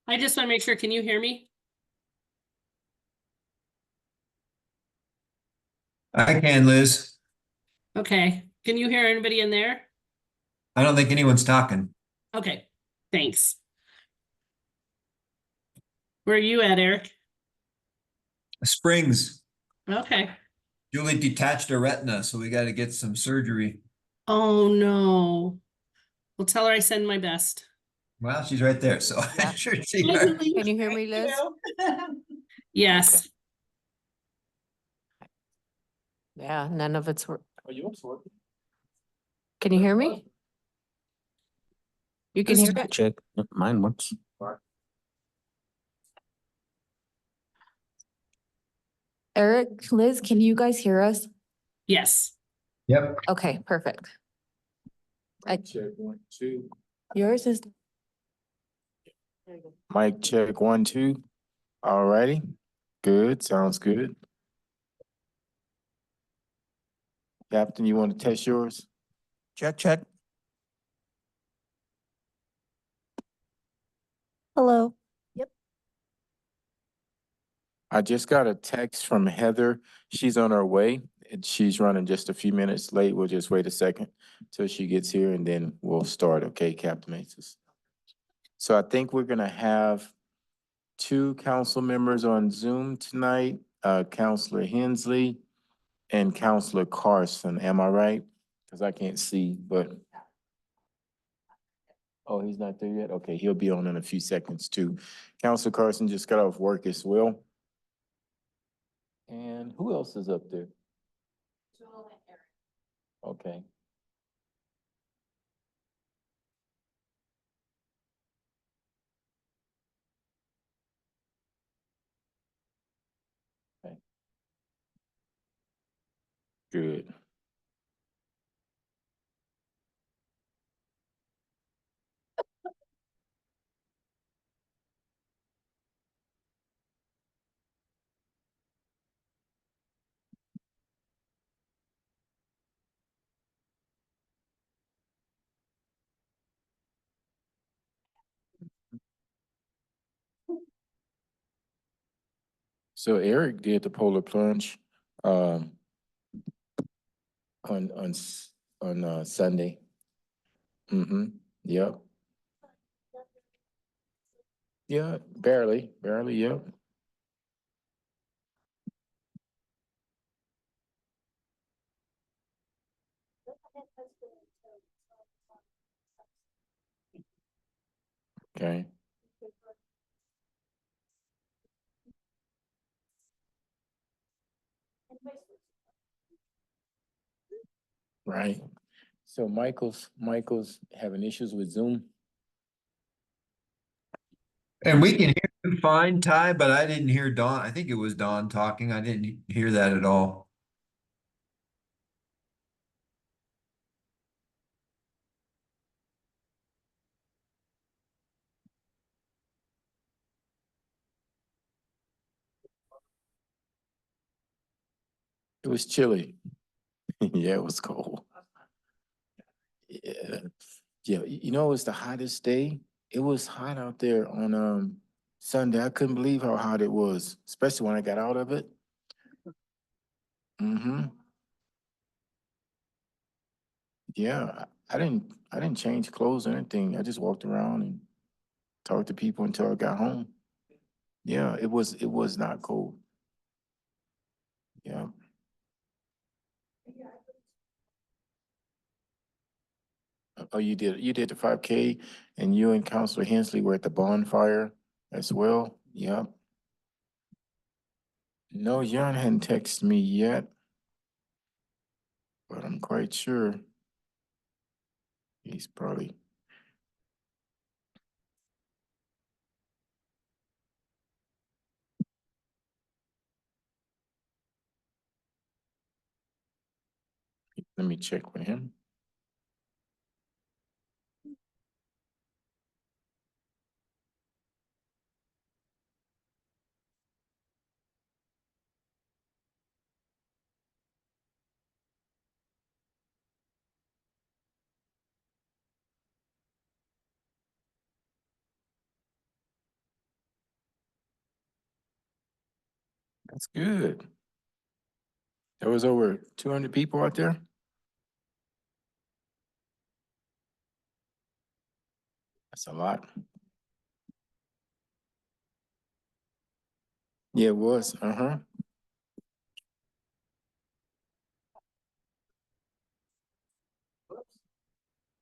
I just want to make sure, can you hear me? I can, Liz. Okay. Can you hear anybody in there? I don't think anyone's talking. Okay, thanks. Where are you at, Eric? Springs. Okay. Julie detached her retina, so we got to get some surgery. Oh, no. Well, tell her I send my best. Well, she's right there, so Yeah. I sure see Hi, her. Julie. Can you hear me, Thank Liz? you. Yes. Yeah, none of it's work. Are you working? Can you hear me? You can hear it? Check. Yep, mine works. Eric, Liz, can you guys hear us? Yes. Yep. Okay, perfect. Check 1, 2. Yours is. Mic check 1, 2. All righty. Good. Sounds good. Captain, you want to test yours? Check, check. Hello. I just got a text from Heather. She's on her way and she's running just a few minutes late. We'll just wait a second till she gets here and then we'll start. Okay, Captain Maces. So I think we're gonna have 2 council members on Zoom tonight, Counselor Hensley and Counselor Carson. Am I right? Because I can't see, but. Oh, he's not there yet? Okay, he'll be on in a few seconds too. Counselor Carson just got off work as well. And who else is up there? Okay. Okay. Good. So Eric did the polar plunge, um, on Sunday. Mm-hmm, yep. Yeah, barely, yep. Okay. Right. So Michael's having issues with Zoom. And we can hear you fine, Ty, but I didn't hear Dawn. I think it was Dawn talking. I didn't hear that at all. It was chilly. Yeah, it was cold. Yeah. Yeah, you know, it was the hottest day. It was hot out there on Sunday. I couldn't believe how hot it was, especially when I got out of it. Mm-hmm. Yeah, I didn't change clothes or anything. I just walked around and talked to people until I got home. Yeah, it was not cold. Yeah. Oh, you did the 5K and you and Counselor Hensley were at the bonfire as well? Yep. No, Jan hadn't texted me yet, but I'm quite sure he's probably. Let me check with him. That's good. There was over 200 people out there? That's a lot. Yeah, it was, uh-huh.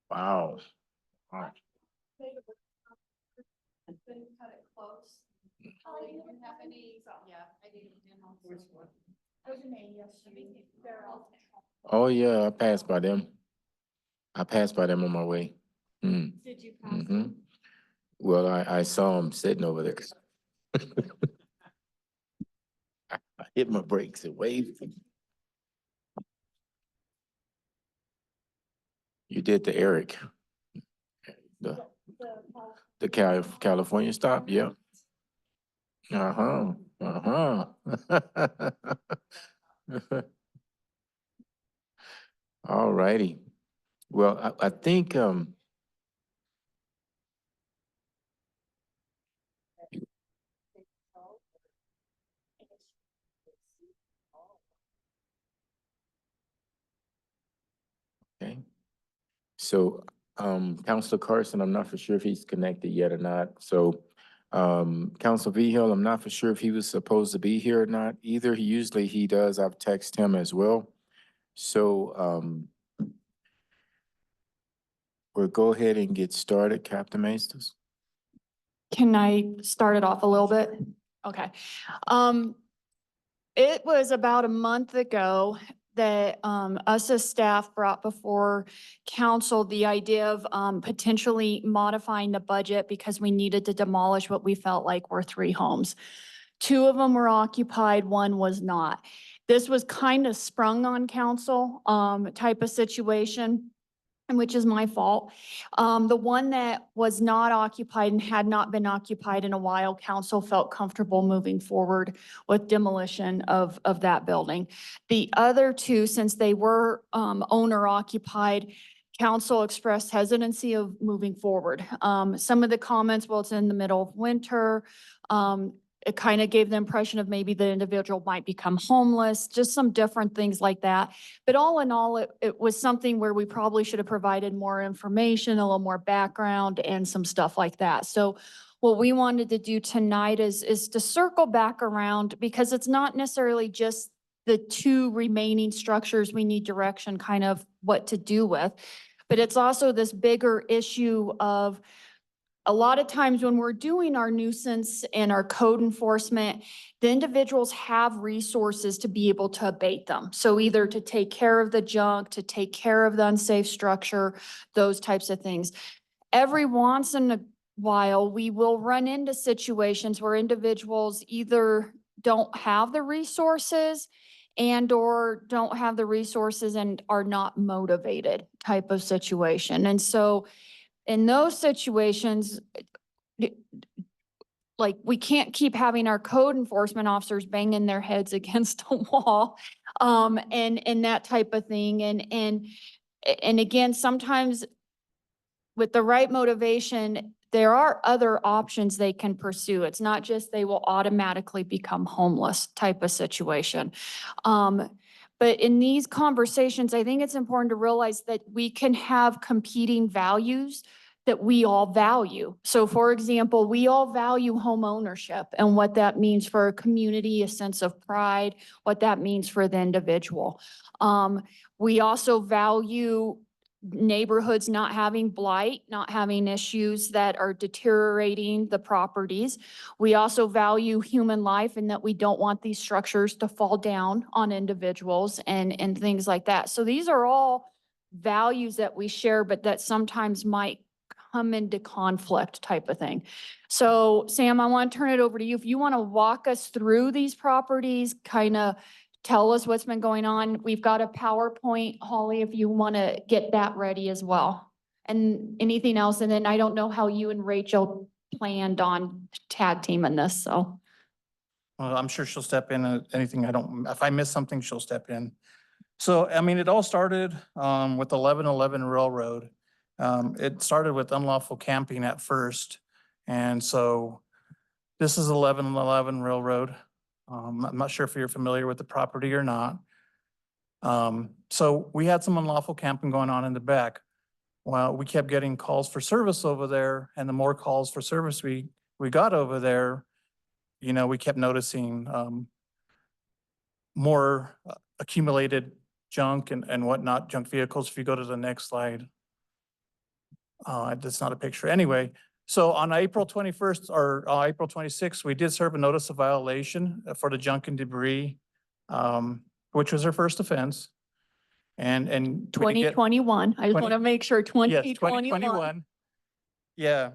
Wow. Wow. Oh, yeah, I passed by them. I passed by them on my way. Mm. Did you Mm-hmm. Well, I saw them sitting over there. I hit my brakes and waved. You did the Eric. The California stop, yeah. Uh-huh, uh-huh. All righty. Well, I think, okay. So, Counselor Carson, I'm not for sure if he's connected yet or not. So, Counselor Vihil, I'm not for sure if he was supposed to be here or not either. Usually he does. I've texted him as well. So, we'll go ahead and get started, Captain Maestas. Can I start it off a little bit? Okay. It was about a month ago that, us as staff brought before council the idea of, potentially modifying the budget because we needed to demolish what we felt like were 3 homes. 2 of them were occupied, 1 was not. This was kind of sprung on council, type of situation, and which is my fault. The one that was not occupied and had not been occupied in a while, council felt comfortable moving forward with demolition of that building. The other 2, since they were, owner occupied, council expressed hesitancy of moving forward. Some of the comments, well, it's in the middle of winter. It kind of gave the impression of maybe the individual might become homeless, just some different things like that. But all in all, it was something where we probably should have provided more information, a little more background and some stuff like that. So what we wanted to do tonight is to circle back around, because it's not necessarily just the 2 remaining structures we need direction kind of what to do with. But it's also this bigger issue of, a lot of times when we're doing our nuisance and our code enforcement, the individuals have resources to be able to abate them. So either to take care of the junk, to take care of the unsafe structure, those types of things. Every once in a while, we will run into situations where individuals either don't have the resources and/or don't have the resources and are not motivated type of situation. And so in those situations, like, we can't keep having our code enforcement officers banging their heads against a wall, and that type of thing. And again, sometimes with the right motivation, there are other options they can pursue. It's not just they will automatically become homeless type of situation. But in these conversations, I think it's important to realize that we can have competing values that we all value. So for example, we all value home ownership and what that means for a community, a sense of pride, what that means for the individual. We also value neighborhoods not having blight, not having issues that are deteriorating the properties. We also value human life and that we don't want these structures to fall down on individuals and things like that. So these are all values that we share, but that sometimes might come into conflict type of thing. So Sam, I want to turn it over to you. If you want to walk us through these properties, kind of tell us what's been going on. We've got a PowerPoint, Holly, if you want to get that ready as well. And anything else, and then I don't know how you and Rachel planned on tag teaming this, so. Well, I'm sure she'll step in, anything if I miss something, she'll step in. So, I mean, it all started, with 1111 Railroad. It started with unlawful camping at first. And so this is 1111 Railroad. I'm not sure if you're familiar with the property or not. So we had some unlawful camping going on in the back. Well, we kept getting calls for service over there, and the more calls for service we got over there, you know, we kept noticing more accumulated junk and whatnot, junk vehicles. If you go to the next slide. That's not a picture. Anyway, so on April 21st or April 26th, we did serve a notice of violation for the junk and debris, which was her first offense. And we did Twenty get- twenty-one. I just 20 want to make sure Yes, 2021. 2021. Yeah.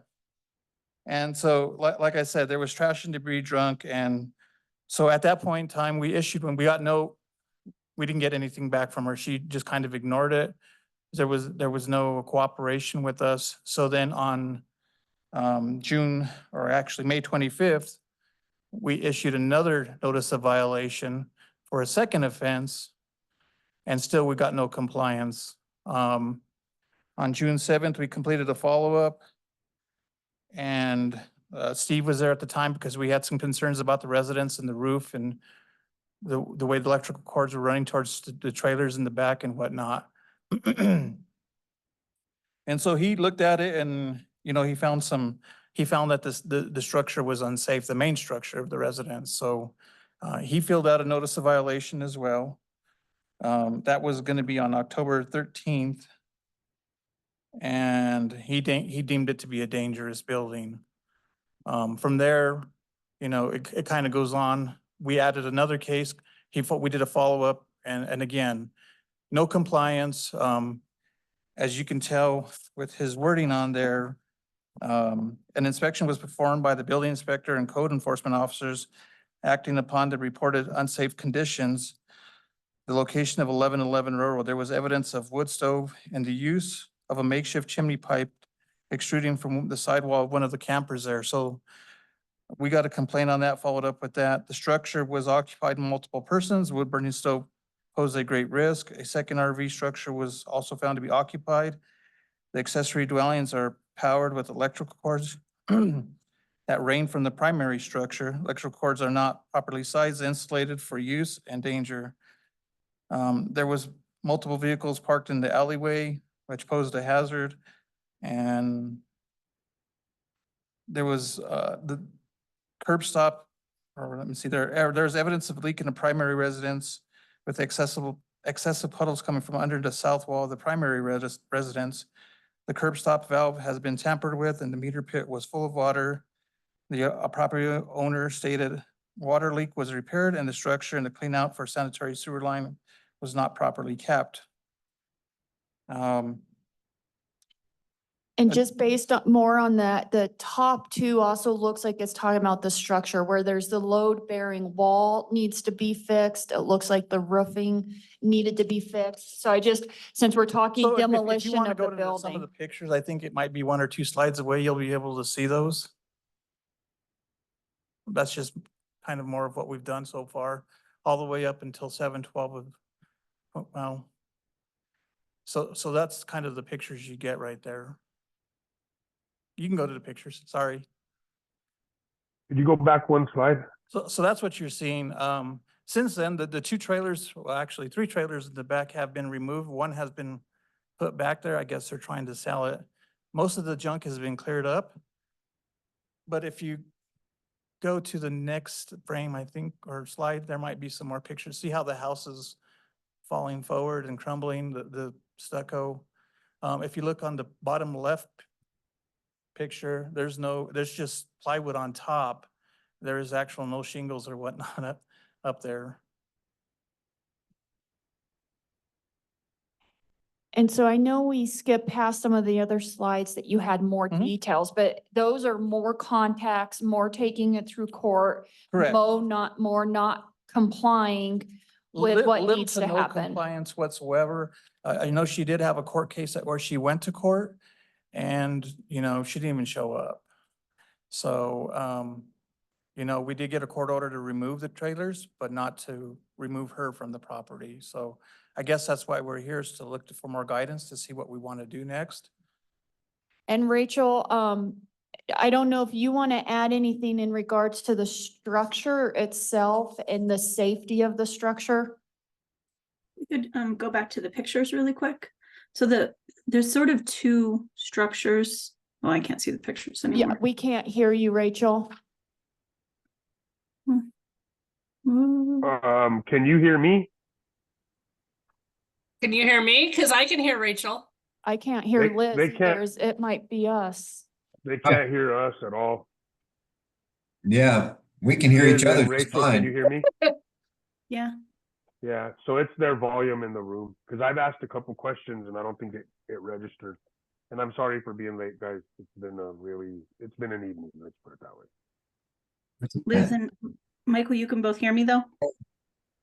And so, like I said, there was trash and debris drunk. And so at that point in time, we didn't get anything back from her. She just kind of ignored it. There was no cooperation with us. So then on May 25th, we issued another notice of violation for a second offense. And still we got no compliance. On June 7th, we completed a follow-up. And Steve was there at the time because we had some concerns about the residents and the roof and the way the electrical cords were running towards the trailers in the back and whatnot. And so he looked at it and, you know, he found that the structure was unsafe, the main structure of the residence. So he filled out a notice of violation as well. That was going to be on October 13th. And he deemed it to be a dangerous building. From there, you know, it kind of goes on. We added another case. We did a follow-up and again, no compliance. As you can tell with his wording on there, an inspection was performed by the building inspector and code enforcement officers acting upon the reported unsafe conditions. The location of 1111 Railroad, there was evidence of wood stove and the use of a makeshift chimney pipe extruding from the sidewall of one of the campers there. So we got a complaint on that, followed up with that. The structure was occupied by multiple persons. Wood burning stove posed a great risk. A second RV structure was also found to be occupied. The accessory dwellings are powered with electrical cords that rain from the primary structure. Electrical cords are not properly sized, insulated for use and danger. There was multiple vehicles parked in the alleyway, which posed a hazard. And there was the curb stop, or let me see, there's evidence of a leak in the primary residence with excessive puddles coming from under the south wall of the primary residence. The curb stop valve has been tampered with and the meter pit was full of water. The property owner stated water leak was repaired and the structure and the clean out for sanitary sewer line was not properly kept. And just based on more on that, the top two also looks like it's talking about the structure where there's the load bearing wall needs to be fixed. It looks like the roofing needed to be fixed. So since we're talking So if you demolition wanna of go the to some of the building. pictures, I think it might be 1 or 2 slides away. You'll be able to see those. That's just kind of more of what we've done so far, all the way up until 7/12 of, well. So that's kind of the pictures you get right there. You can go to the pictures, sorry. Could you go back one slide? So that's what you're seeing. Since then, the 2 trailers, well, actually 3 trailers in the back have been removed. One has been put back there. I guess they're trying to sell it. Most of the junk has been cleared up. But if you go to the next frame, I think, or slide, there might be some more pictures. See how the house is falling forward and crumbling, the stucco. If you look on the bottom left picture, there's just plywood on top. There is actual no shingles or whatnot up there. And so I know we skipped past some of the other slides that you had more Mhm. details, but those are more contacts, more taking it through court. Correct. More not complying with what Little needs to no happen. compliance whatsoever. I know she did have a court case where she went to court and, you know, she didn't even show up. So, you know, we did get a court order to remove the trailers, but not to remove her from the property. So I guess that's why we're here, is to look for more guidance to see what we want to do next. And Rachel, I don't know if you want to add anything in regards to the structure itself and the safety of the structure. We could go back to the pictures really quick. So there's sort of two structures. Well, I can't see the pictures Yeah, anymore. we can't hear you, Rachel. Can you hear me? Can you hear me? Because I can hear Rachel. I can't hear They- Liz they either. can't- It might be us. They can't hear us at all. Yeah, we can hear each Liz and other just Rachel, can you fine. hear me? Yeah. Yeah, so it's their volume in the room, because I've asked a couple questions and I don't think it registered. And I'm sorry for being late, guys. It's been an evening, let's put it that way. Liz and Michael, you can both hear me though?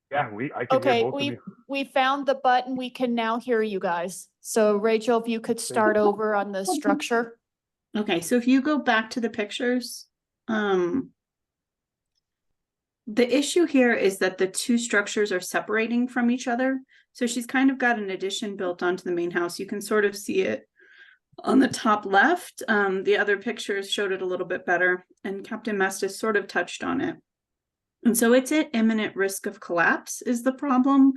Yeah, I can hear Okay, both of you. we found the button. We can now hear you guys. So Rachel, if you could start over on the structure. Okay, so if you go back to the pictures, the issue here is that the two structures are separating from each other. So she's kind of got an addition built onto the main house. You can sort of see it on the top left. The other pictures showed it a little bit better, and Captain Mestis sort of touched on it. And so it's at imminent risk of collapse is the problem.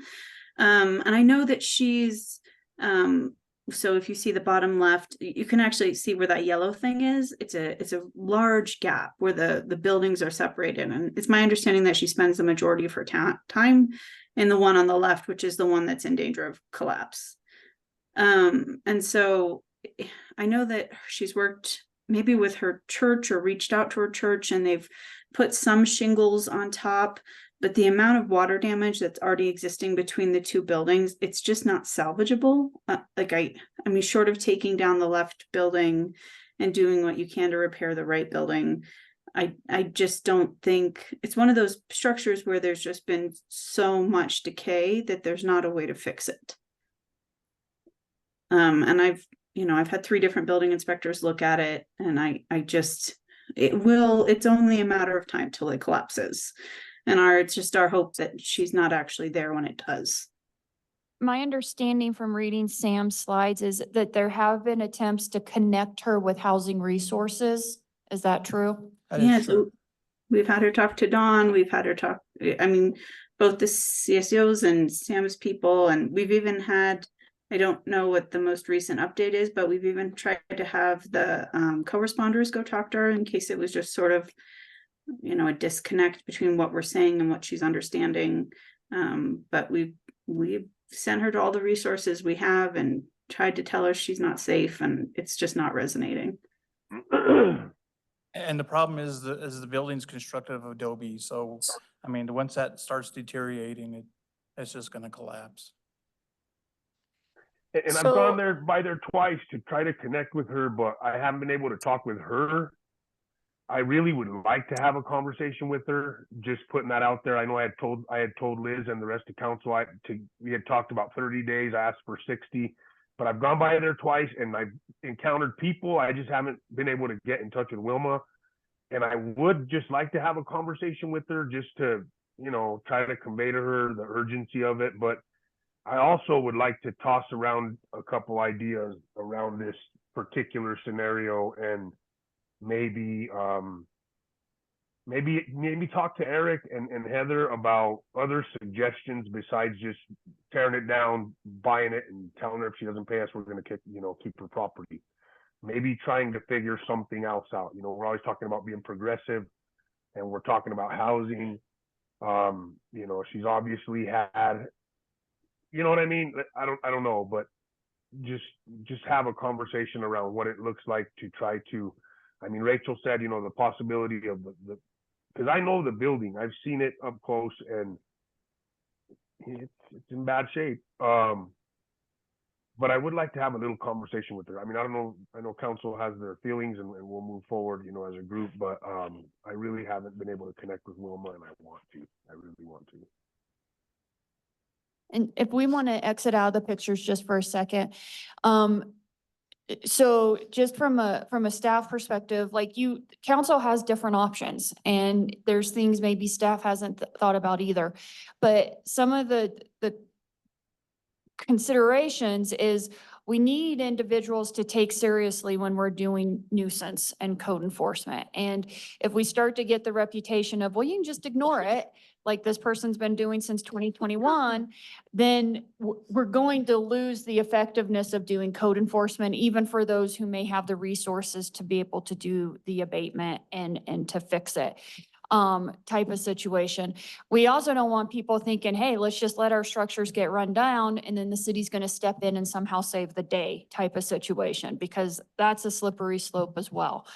And I know that she's, so if you see the bottom left, you can actually see where that yellow thing is. It's a large gap where the buildings are separated. And it's my understanding that she spends the majority of her time in the one on the left, which is the one that's in danger of collapse. And so I know that she's worked maybe with her church or reached out to her church, and they've put some shingles on top, but the amount of water damage that's already existing between the two buildings, it's just not salvageable. I mean, short of taking down the left building and doing what you can to repair the right building, I just don't think it's one of those structures where there's just been so much decay that there's not a way to fix it. And I've had 3 different building inspectors look at it, and it's only a matter of time till it collapses. And it's just our hope that she's not actually there when it does. My understanding from reading Sam's slides is that there have been attempts to connect her with housing resources. Is that true? That is Yeah, true. so we've had her talk to Dawn, we've had her talk, I mean, both the CSOs and Sam's people, and we've even had, I don't know what the most recent update is, but we've even tried to have the co-responders go talk to her in case it was just sort of, a disconnect between what we're saying and what she's understanding. But we've sent her to all the resources we have and tried to tell her she's not safe, and it's just not resonating. And the problem is the building's constructed of adobe. So, I mean, once that starts deteriorating, it's just gonna collapse. And I've gone by there twice to try to connect with her, but I haven't been able to talk with her. I really would like to have a conversation with her, just putting that out there. I know I had told Liz and the rest of council we had talked about 30 days, I asked for 60, but I've gone by there twice and I've encountered people. I just haven't been able to get in touch with Wilma. And I would just like to have a conversation with her just to, try to convey to her the urgency of it. But I also would like to toss around a couple ideas around this particular scenario, and maybe talk to Eric and Heather about other suggestions besides just tearing it down, buying it, and telling her if she doesn't pay us, we're going to keep her property. Maybe trying to figure something else out. We're always talking about being progressive, and we're talking about housing. She's obviously had, you know what I mean? I don't know, but just have a conversation around what it looks like to try to, I mean, Rachel said, the possibility of the because I know the building, I've seen it up close, and it's in bad shape. But I would like to have a little conversation with her. I mean, I don't know, I know council has their feelings, and we'll move forward, as a group, but I really haven't been able to connect with Wilma, and I really want to. And if we want to exit out of the pictures just for a second, so just from a staff perspective, council has different options, and there's things maybe staff hasn't thought about either. But some of the considerations is we need individuals to take seriously when we're doing nuisance and code enforcement. And if we start to get the reputation of, well, you can just ignore it, like this person's been doing since 2021, then we're going to lose the effectiveness of doing code enforcement, even for those who may have the resources to be able to do the abatement and to fix it. Type of situation. We also don't want people thinking, hey, let's just let our structures get run down and then the city's going to step in and somehow save the day type of situation, because that's a slippery slope as well.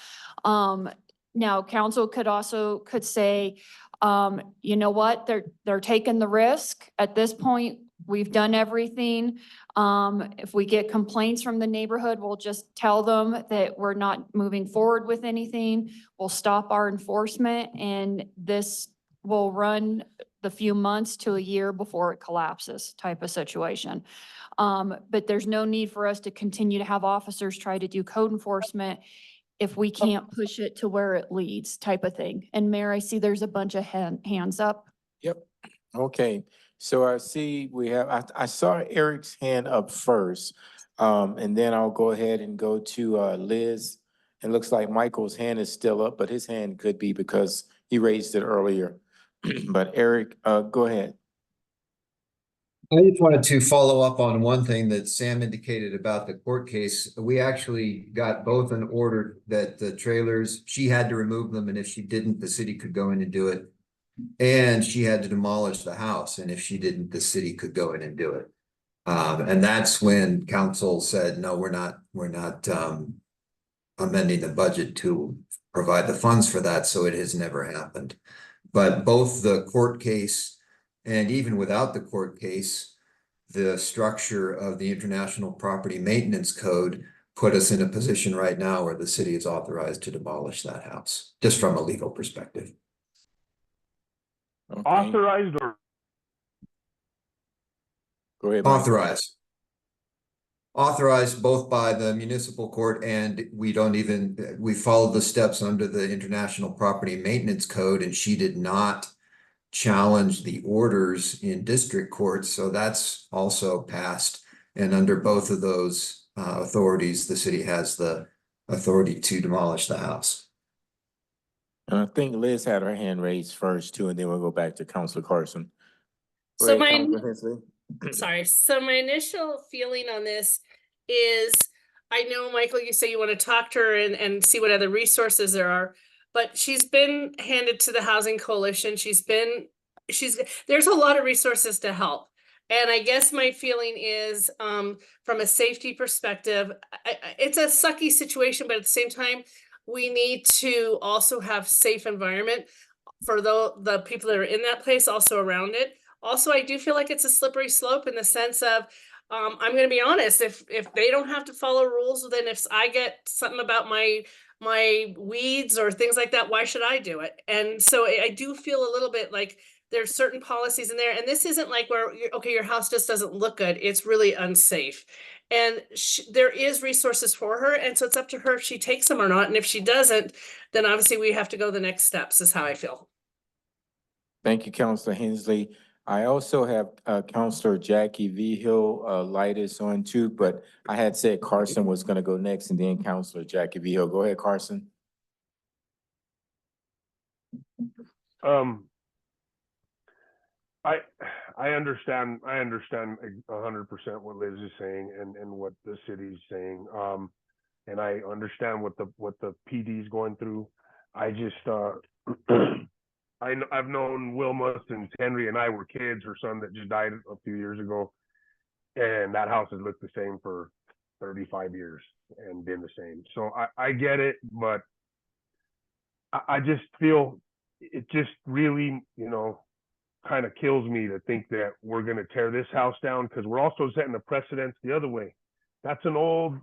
Now council could say, you know what, they're taking the risk at this point. We've done everything. If we get complaints from the neighborhood, we'll just tell them that we're not moving forward with anything. We'll stop our enforcement, and this will run the few months to a year before it collapses type of situation. But there's no need for us to continue to have officers try to do code enforcement if we can't push it to where it leads type of thing. And Mayor, I see there's a bunch of hands up. Yep. Okay. So I see we have, I saw Eric's hand up first. And then I'll go ahead and go to Liz. It looks like Michael's hand is still up, but his hand could be because he raised it earlier. But Eric, go ahead. I just wanted to follow up on one thing that Sam indicated about the court case. We actually got both an order that the trailers, she had to remove them, and if she didn't, the city could go in and do it. And she had to demolish the house, and if she didn't, the city could go in and do it. And that's when council said, no, we're not amending the budget to provide the funds for that, so it has never happened. But both the court case and even without the court case, the structure of the International Property Maintenance Code put us in a position right now where the city is authorized to demolish that house, just from a legal perspective. Okay. Authorized or Go ahead, Mike. Authorized both by the municipal court, and we followed the steps under the International Property Maintenance Code, and she did not challenge the orders in district courts, so that's also passed. And under both of those authorities, the city has the authority to demolish the house. And I think Liz had her hand raised first too, and then we'll go back to Councilor Carson. Go So ahead, my, Councilor Hensley. sorry, so my initial feeling on this is, I know, Michael, you say you want to talk to her and see what other resources there are, but she's been handed to the Housing Coalition. There's a lot of resources to help. And I guess my feeling is, from a safety perspective, it's a sucky situation, but at the same time, we need to also have safe environment for the people that are in that place, also around it. Also, I do feel like it's a slippery slope in the sense of, I'm going to be honest, if they don't have to follow rules, then if I get something about my weeds or things like that, why should I do it? And so I do feel a little bit like there's certain policies in there, and this isn't like where okay, your house just doesn't look good. It's really unsafe. And there is resources for her. And so it's up to her if she takes them or not. And if she doesn't, then obviously we have to go the next steps, is how I feel. Thank you, Councilor Hensley. I also have Councilor Jackie Vigil, light is on too, but I had said Carson was gonna go next and then Councilor Jackie Vigil. Go ahead, Carson. I understand 100% what Liz is saying and what the city's saying. And I understand what the PD is going through. I just I've known Wilma since Henry and I were kids. Her son that just died a few years ago, and that house has looked the same for 35 years and been the same. So I get it, but I just feel it just really, kind of kills me to think that we're going to tear this house down, because we're also setting a precedence the other way. That's an old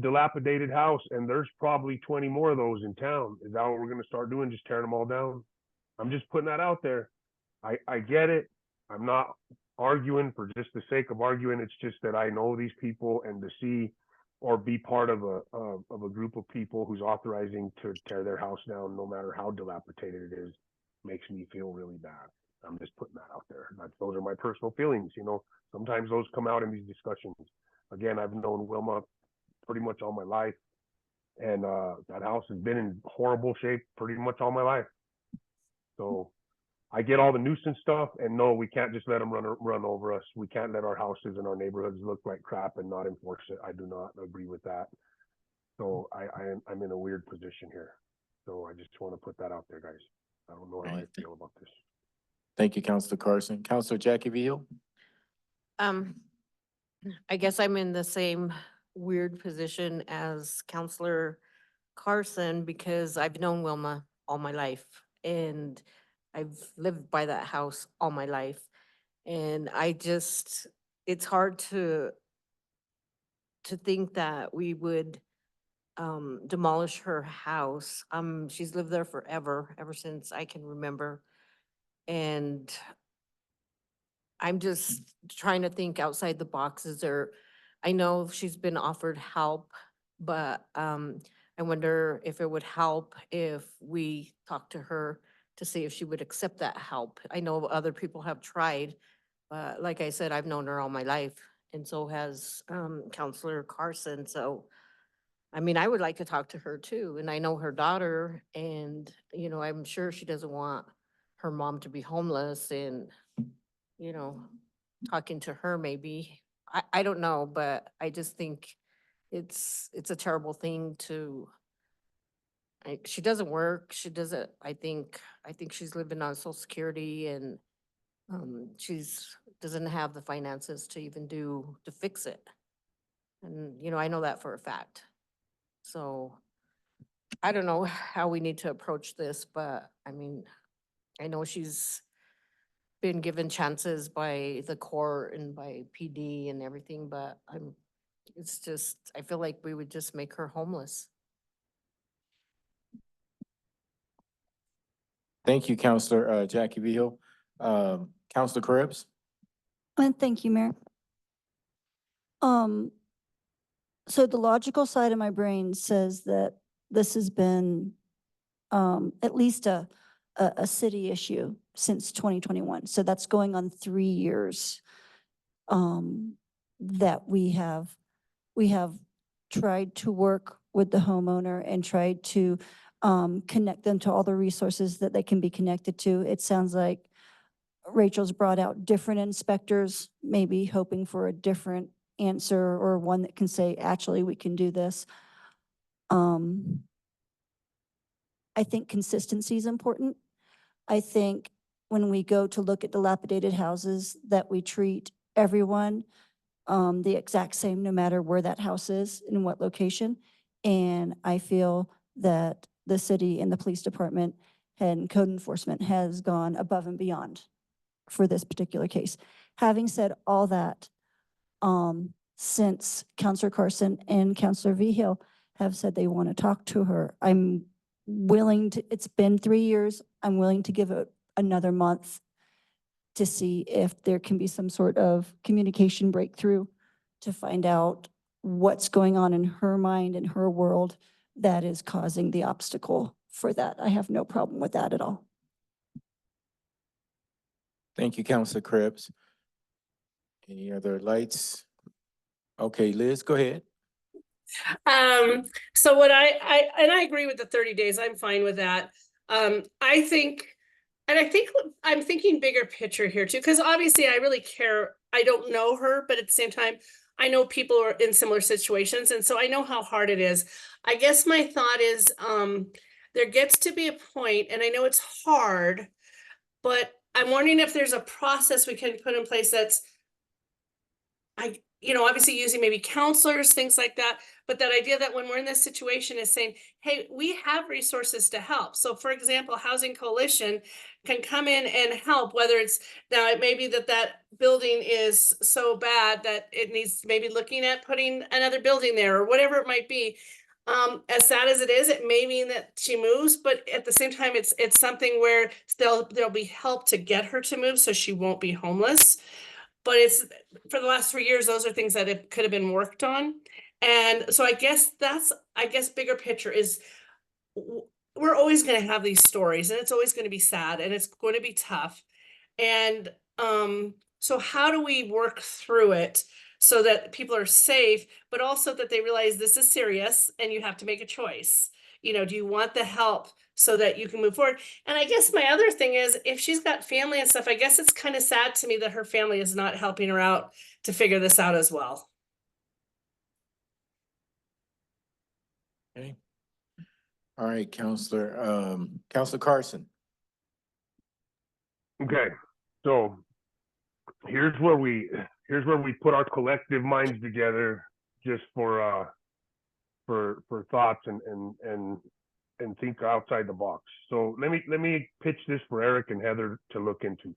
dilapidated house, and there's probably 20 more of those in town. Is that what we're going to start doing? Just tearing them all down? I'm just putting that out there. I get it. I'm not arguing for just the sake of arguing. It's just that I know these people, and to see or be part of a group of people who's authorizing to tear their house down, no matter how dilapidated it is, makes me feel really bad. I'm just putting that out there. Those are my personal feelings. Sometimes those come out in these discussions. Again, I've known Wilma pretty much all my life. And that house has been in horrible shape pretty much all my life. So I get all the nuisance stuff, and no, we can't just let them run over us. We can't let our houses and our neighborhoods look like crap and not enforce it. I do not agree with that. So I'm in a weird position here. So I just want to put that out there, guys. I don't know how I Right. feel about this. Thank you, Counselor Carson. Counselor Jackie Vihil? I guess I'm in the same weird position as Counselor Carson because I've known Wilma all my life and I've lived by that house all my life. And it's hard to think that we would demolish her house. She's lived there forever, ever since I can remember. And I'm just trying to think outside the boxes, or I know she's been offered help, but I wonder if it would help if we talk to her to see if she would accept that help. I know other people have tried, but like I said, I've known her all my life, and so has Counselor Carson. So, I mean, I would like to talk to her too, and I know her daughter, and I'm sure she doesn't want her mom to be homeless, and talking to her maybe. I don't know, but I just think it's a terrible thing to, she doesn't work. She doesn't, I think she's living on Social Security, and doesn't have the finances to even to fix it. And, I know that for a fact. So I don't know how we need to approach this, but I mean, I know she's been given chances by the court and by PD and everything, but I feel like we would just make her homeless. Thank you, Counselor Jackie Vihil. Counselor Krebs? And thank you, Mayor. So the logical side of my brain says that this has been at least a city issue since 2021. So that's going on 3 years that we have tried to work with the homeowner and tried to connect them to all the resources that they can be connected to. It sounds like Rachel's brought out different inspectors, maybe hoping for a different answer or one that can say, actually, we can do this. I think consistency is important. I think when we go to look at dilapidated houses, that we treat everyone the exact same, no matter where that house is, in what location. And I feel that the city and the police department and code enforcement has gone above and beyond for this particular case. Having said all that, since Counselor Carson and Counselor Vihil have said they want to talk to her, I'm willing to, it's been 3 years, I'm willing to give it another month to see if there can be some sort of communication breakthrough to find out what's going on in her mind and her world that is causing the obstacle for that. I have no problem with that at all. Thank you, Counselor Krebs. Any other lights? Okay, Liz, go ahead. So what I agree with the 30 days. I'm fine with that. I think I'm thinking bigger picture here too, because obviously I really care. I don't know her, but at the same time, I know people are in similar situations. And so I know how hard it is. I guess my thought is, there gets to be a point, and I know it's hard, but I'm wondering if there's a process we can put in place that's, obviously using maybe counselors, things like that. But that idea that when we're in this situation is saying, hey, we have resources to help. So for example, Housing Coalition can come in and help, whether it's, now it may be that building is so bad that it needs maybe looking at putting another building there or whatever it might be. As sad as it is, it may mean that she moves, but at the same time, it's something where there'll be help to get her to move so she won't be homeless. But it's, for the last 3 years, those are things that it could have been worked on. And so I guess bigger picture is, we're always going to have these stories, and it's always going to be sad, and it's going to be tough. And so how do we work through it so that people are safe, but also that they realize this is serious and you have to make a choice. You know, do you want the help so that you can move forward? And I guess my other thing is, if she's got family and stuff, I guess it's kind of sad to me that her family is not helping her out to figure this out as well. Okay. All right, Counselor Carson. Okay, so here's where we put our collective minds together just for thoughts and think outside the box. So let me pitch this for Eric and Heather to look into.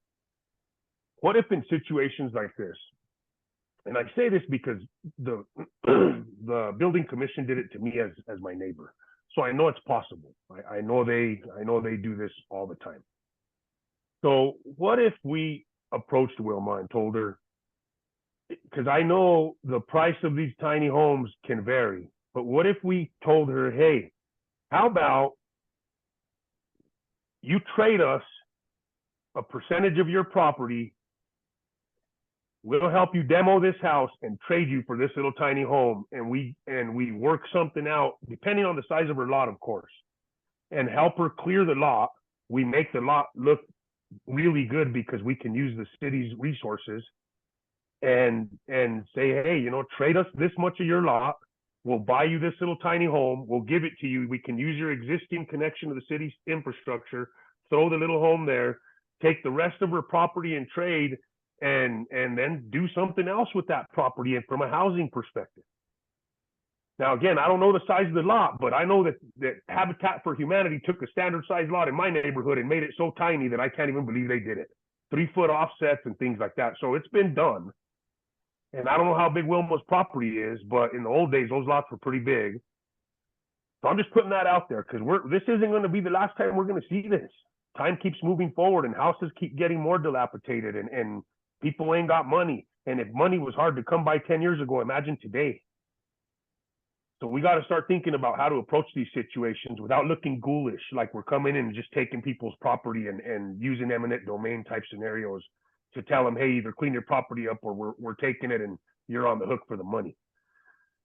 What if in situations like this, and I say this because the the building commission did it to me as my neighbor, so I know it's possible. I know they do this all the time. So what if we approached Wilma and told her, because I know the price of these tiny homes can vary, but what if we told her, hey, how about you trade us a percentage of your property, we'll help you demo this house and trade you for this little tiny home, and we work something out, depending on the size of her lot, of course, and help her clear the lot. We make the lot look really good because we can use the city's resources and say, hey, you know, trade us this much of your lot. We'll buy you this little tiny home. We'll give it to you. We can use your existing connection to the city's infrastructure, throw the little home there, take the rest of her property and trade, and then do something else with that property and from a housing perspective. Now, again, I don't know the size of the lot, but I know that Habitat for Humanity took a standard size lot in my neighborhood and made it so tiny that I can't even believe they did it. 3-foot offsets and things like that. So it's been done. And I don't know how big Wilma's property is, but in the old days, those lots were pretty big. So I'm just putting that out there because this isn't going to be the last time we're going to see this. Time keeps moving forward and houses keep getting more dilapidated and people ain't got money. And if money was hard to come by 10 years ago, imagine today. So we got to start thinking about how to approach these situations without looking ghoulish, like we're coming in and just taking people's property and using eminent domain type scenarios to tell them, hey, either clean your property up or we're taking it and you're on the hook for the money.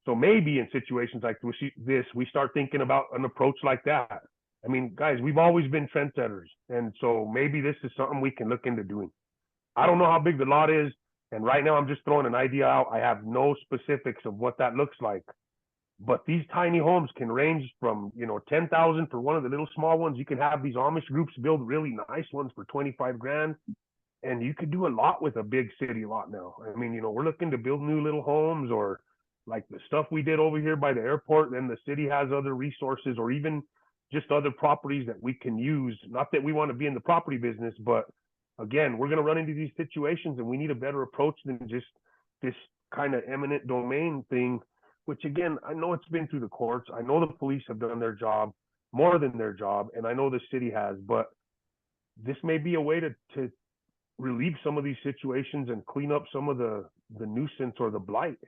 So maybe in situations like this, we start thinking about an approach like that. I mean, guys, we've always been trendsetters. And so maybe this is something we can look into doing. I don't know how big the lot is. And right now I'm just throwing an idea out. I have no specifics of what that looks like. But these tiny homes can range from, you know, 10,000 for one of the little small ones. You can have these Amish groups build really nice ones for 25 grand. And you could do a lot with a big city lot now. I mean, you know, we're looking to build new little homes, or like the stuff we did over here by the airport. Then the city has other resources, or even just other properties that we can use. Not that we want to be in the property business, but again, we're going to run into these situations and we need a better approach than just this kind of eminent domain thing. Which again, I know it's been through the courts. I know the police have done their job, more than their job, and I know the city has, but this may be a way to relieve some of these situations and clean up some of the nuisance or the blight.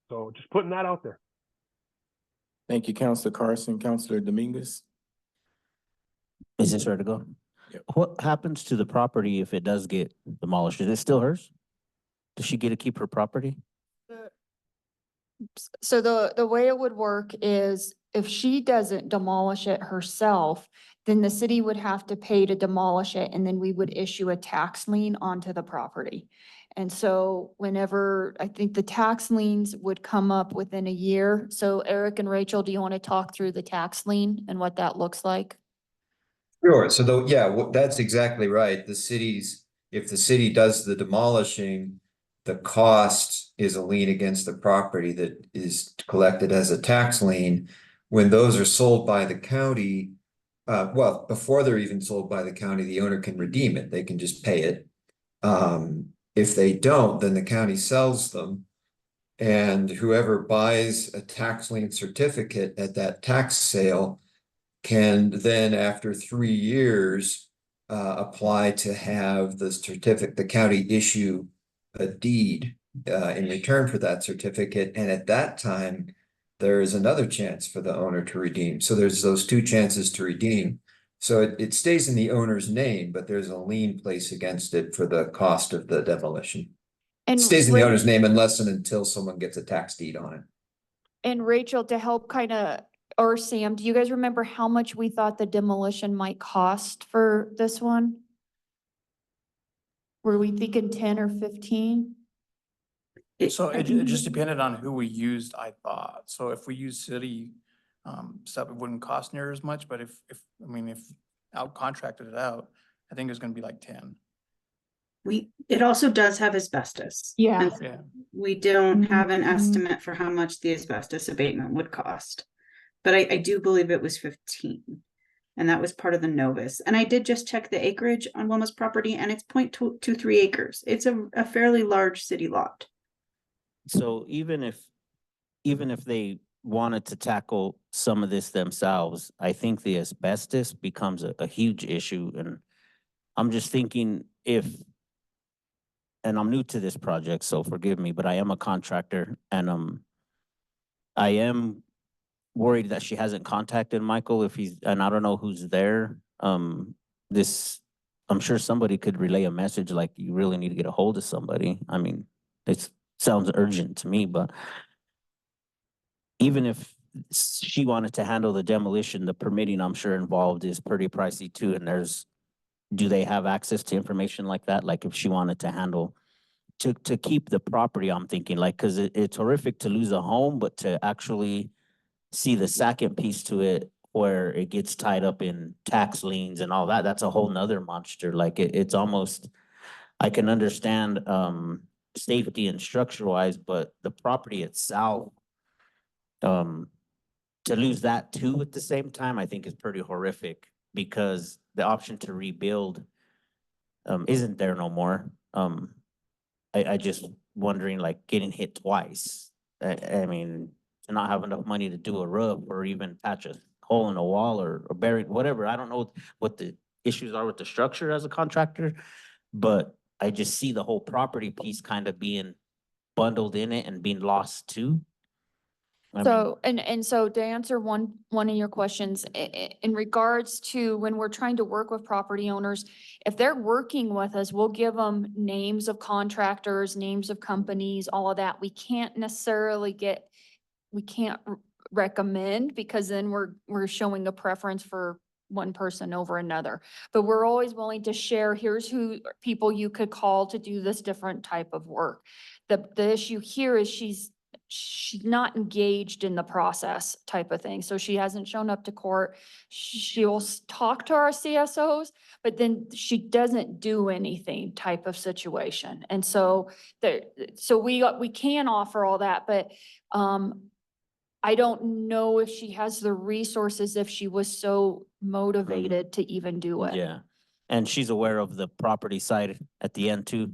So just putting that out there. Thank you, Counselor Carson. Counselor Dominguez. Is this ready to go? Yep. What happens to the property if it does get demolished? Is it still hers? Does she get to keep her property? So the way it would work is if she doesn't demolish it herself, then the city would have to pay to demolish it, and then we would issue a tax lien onto the property. And so whenever, I think the tax liens would come up within a year. So Eric and Rachel, do you want to talk through the tax lien and what that looks like? Sure. So that's exactly right. If the city does the demolishing, the cost is a lien against the property that is collected as a tax lien. When those are sold by the county, well, before they're even sold by the county, the owner can redeem it. They can just pay it. If they don't, then the county sells them. And whoever buys a tax lien certificate at that tax sale can then, after 3 years, apply to have the certificate, the county issue a deed in return for that certificate. And at that time, there is another chance for the owner to redeem. So there's those two chances to redeem. So it stays in the owner's name, but there's a lien placed against it for the cost of the demolition. And Stays in the Ra- owner's name unless and until someone gets a tax deed on it. And Rachel, to help kind of, or Sam, do you guys remember how much we thought the demolition might cost for this one? Were we thinking 10 or 15? So it just depended on who we used, I thought. So if we use city stuff, it wouldn't cost near as much, but if out contracted it out, I think it's gonna be like 10. It also does have asbestos. Yeah. And Yeah. we don't have an Mhm. estimate for how much the asbestos abatement would cost. But I do believe it was 15. And that was part of the Novus. And I did just check the acreage on Wilma's property and it's 0.23 acres. It's a fairly large city lot. So even if they wanted to tackle some of this themselves, I think the asbestos becomes a huge issue. And I'm just thinking and I'm new to this project, so forgive me, but I am a contractor and I am worried that she hasn't contacted Michael and I don't know who's there. I'm sure somebody could relay a message like you really need to get a hold of somebody. I mean, it sounds urgent to me, but even if she wanted to handle the demolition, the permitting I'm sure involved is pretty pricey too. And do they have access to information like that? Like if she wanted to handle to keep the property, I'm thinking like, cause it's horrific to lose a home, but to actually see the second piece to it where it gets tied up in tax liens and all that, that's a whole nother monster. Like it's almost, I can understand safety and structure wise, but the property itself, to lose that too at the same time, I think is pretty horrific because the option to rebuild isn't there no more. I just wondering like getting hit twice. I mean, to not have enough money to do a roof or even patch a hole in a wall or bury whatever. I don't know what the issues are with the structure as a contractor, but I just see the whole property piece kind of being bundled in it and being lost too. I mean, So, and so to answer one of your questions, in regards to when we're trying to work with property owners, if they're working with us, we'll give them names of contractors, names of companies, all of that. We can't necessarily we can't recommend because then we're showing a preference for one person over another. But we're always willing to share, here's who people you could call to do this different type of work. The issue here is she's not engaged in the process type of thing. So she hasn't shown up to court. She will talk to our CSOs, but then she doesn't do anything type of situation. And so we can offer all that, but I don't know if she has the resources if she was so motivated to even do it. yeah. And she's aware of the property side at the end too.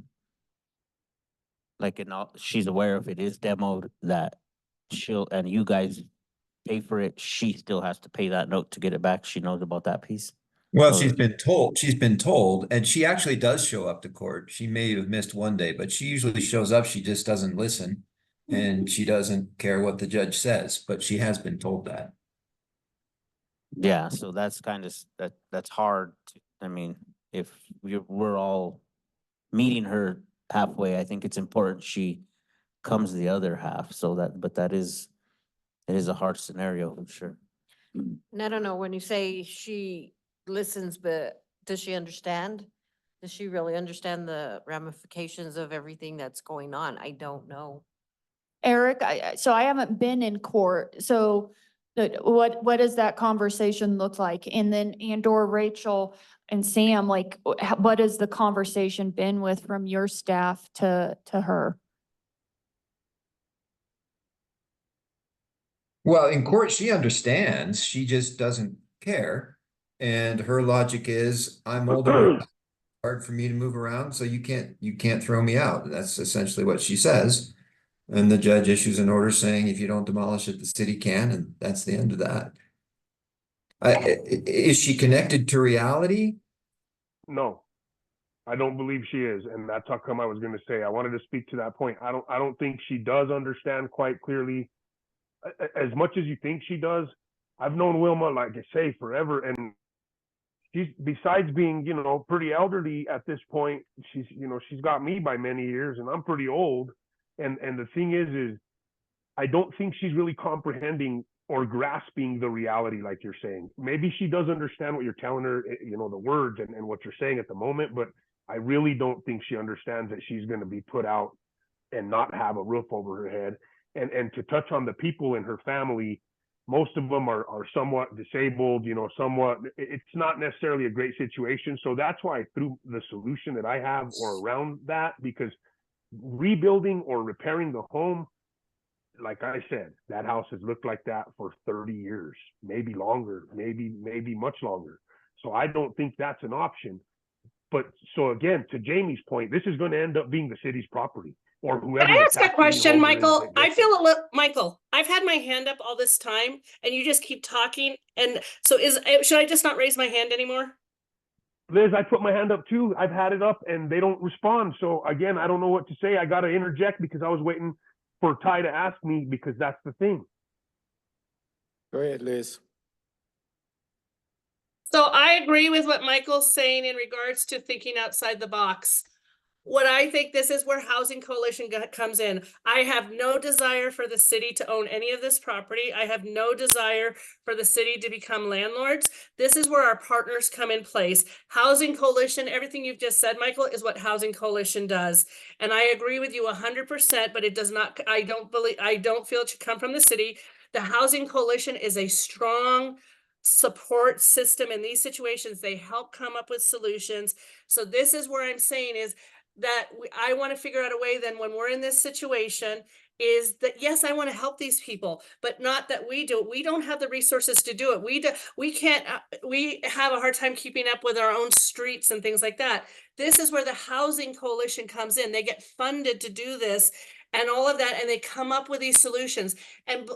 Like, she's aware if it is demoed that and you guys pay for it, she still has to pay that note to get it back. She knows about that piece. Well, So- she's been told, and she actually does show up to court. She may have missed one day, but she usually shows up. She just doesn't listen. And she doesn't care what the judge says, but she has been told that. Yeah, so that's kind of, that's hard. I mean, if we're all meeting her halfway, I think it's important she comes the other half. So but it is a hard scenario for sure. And I don't know, when you say she listens, but does she understand? Does she really understand the ramifications of everything that's going on? I don't know. Eric, so I haven't been in court, so what does that conversation look like? And then and/or Rachel and Sam, like, what has the conversation been with from your staff to her? Well, in court, she understands. She just doesn't care. And her logic is, I'm older, it's hard for me to move around, so you can't throw me out. That's essentially what she says. And the judge issues an order saying if you don't demolish it, the city can, and that's the end of that. Is she connected to reality? No, I don't believe she is, and that's how come I was going to say I wanted to speak to that point. I don't think she does understand quite clearly as much as you think she does. I've known Wilma, like I say, forever, and she's, besides being, you know, pretty elderly at this point, she's, you know, she's got me by many years and I'm pretty old. And the thing is I don't think she's really comprehending or grasping the reality like you're saying. Maybe she does understand what you're telling her, you know, the words and what you're saying at the moment, but I really don't think she understands that she's going to be put out and not have a roof over her head. And to touch on the people in her family, most of them are somewhat disabled, you know, somewhat, it's not necessarily a great situation. So that's why I threw the solution that I have or around that, because rebuilding or repairing the home, like I said, that house has looked like that for 30 years, maybe longer, maybe much longer. So I don't think that's an option. But so again, to Jamie's point, this is going to end up being the city's property or whoever. Can I the ask a tax lien question, holder is Michael? that I gets feel it. a little, Michael, I've had my hand up all this time and you just keep talking. And so should I just not raise my hand anymore? Liz, I put my hand up too. I've had it up and they don't respond. So again, I don't know what to say. I got to interject because I was waiting for Ty to ask me, because that's the thing. Go ahead, Liz. So I agree with what Michael's saying in regards to thinking outside the box. What I think this is where Housing Coalition comes in. I have no desire for the city to own any of this property. I have no desire for the city to become landlords. This is where our partners come in place. Housing Coalition, everything you've just said, Michael, is what Housing Coalition does. And I agree with you 100%, but it does not, I don't feel it should come from the city. The Housing Coalition is a strong support system in these situations. They help come up with solutions. So this is where I'm saying is that I want to figure out a way then when we're in this situation is that, yes, I want to help these people, but not that we do it. We don't have the resources to do it. We can't, we have a hard time keeping up with our own streets and things like that. This is where the Housing Coalition comes in. They get funded to do this and all of that, and they come up with these solutions. And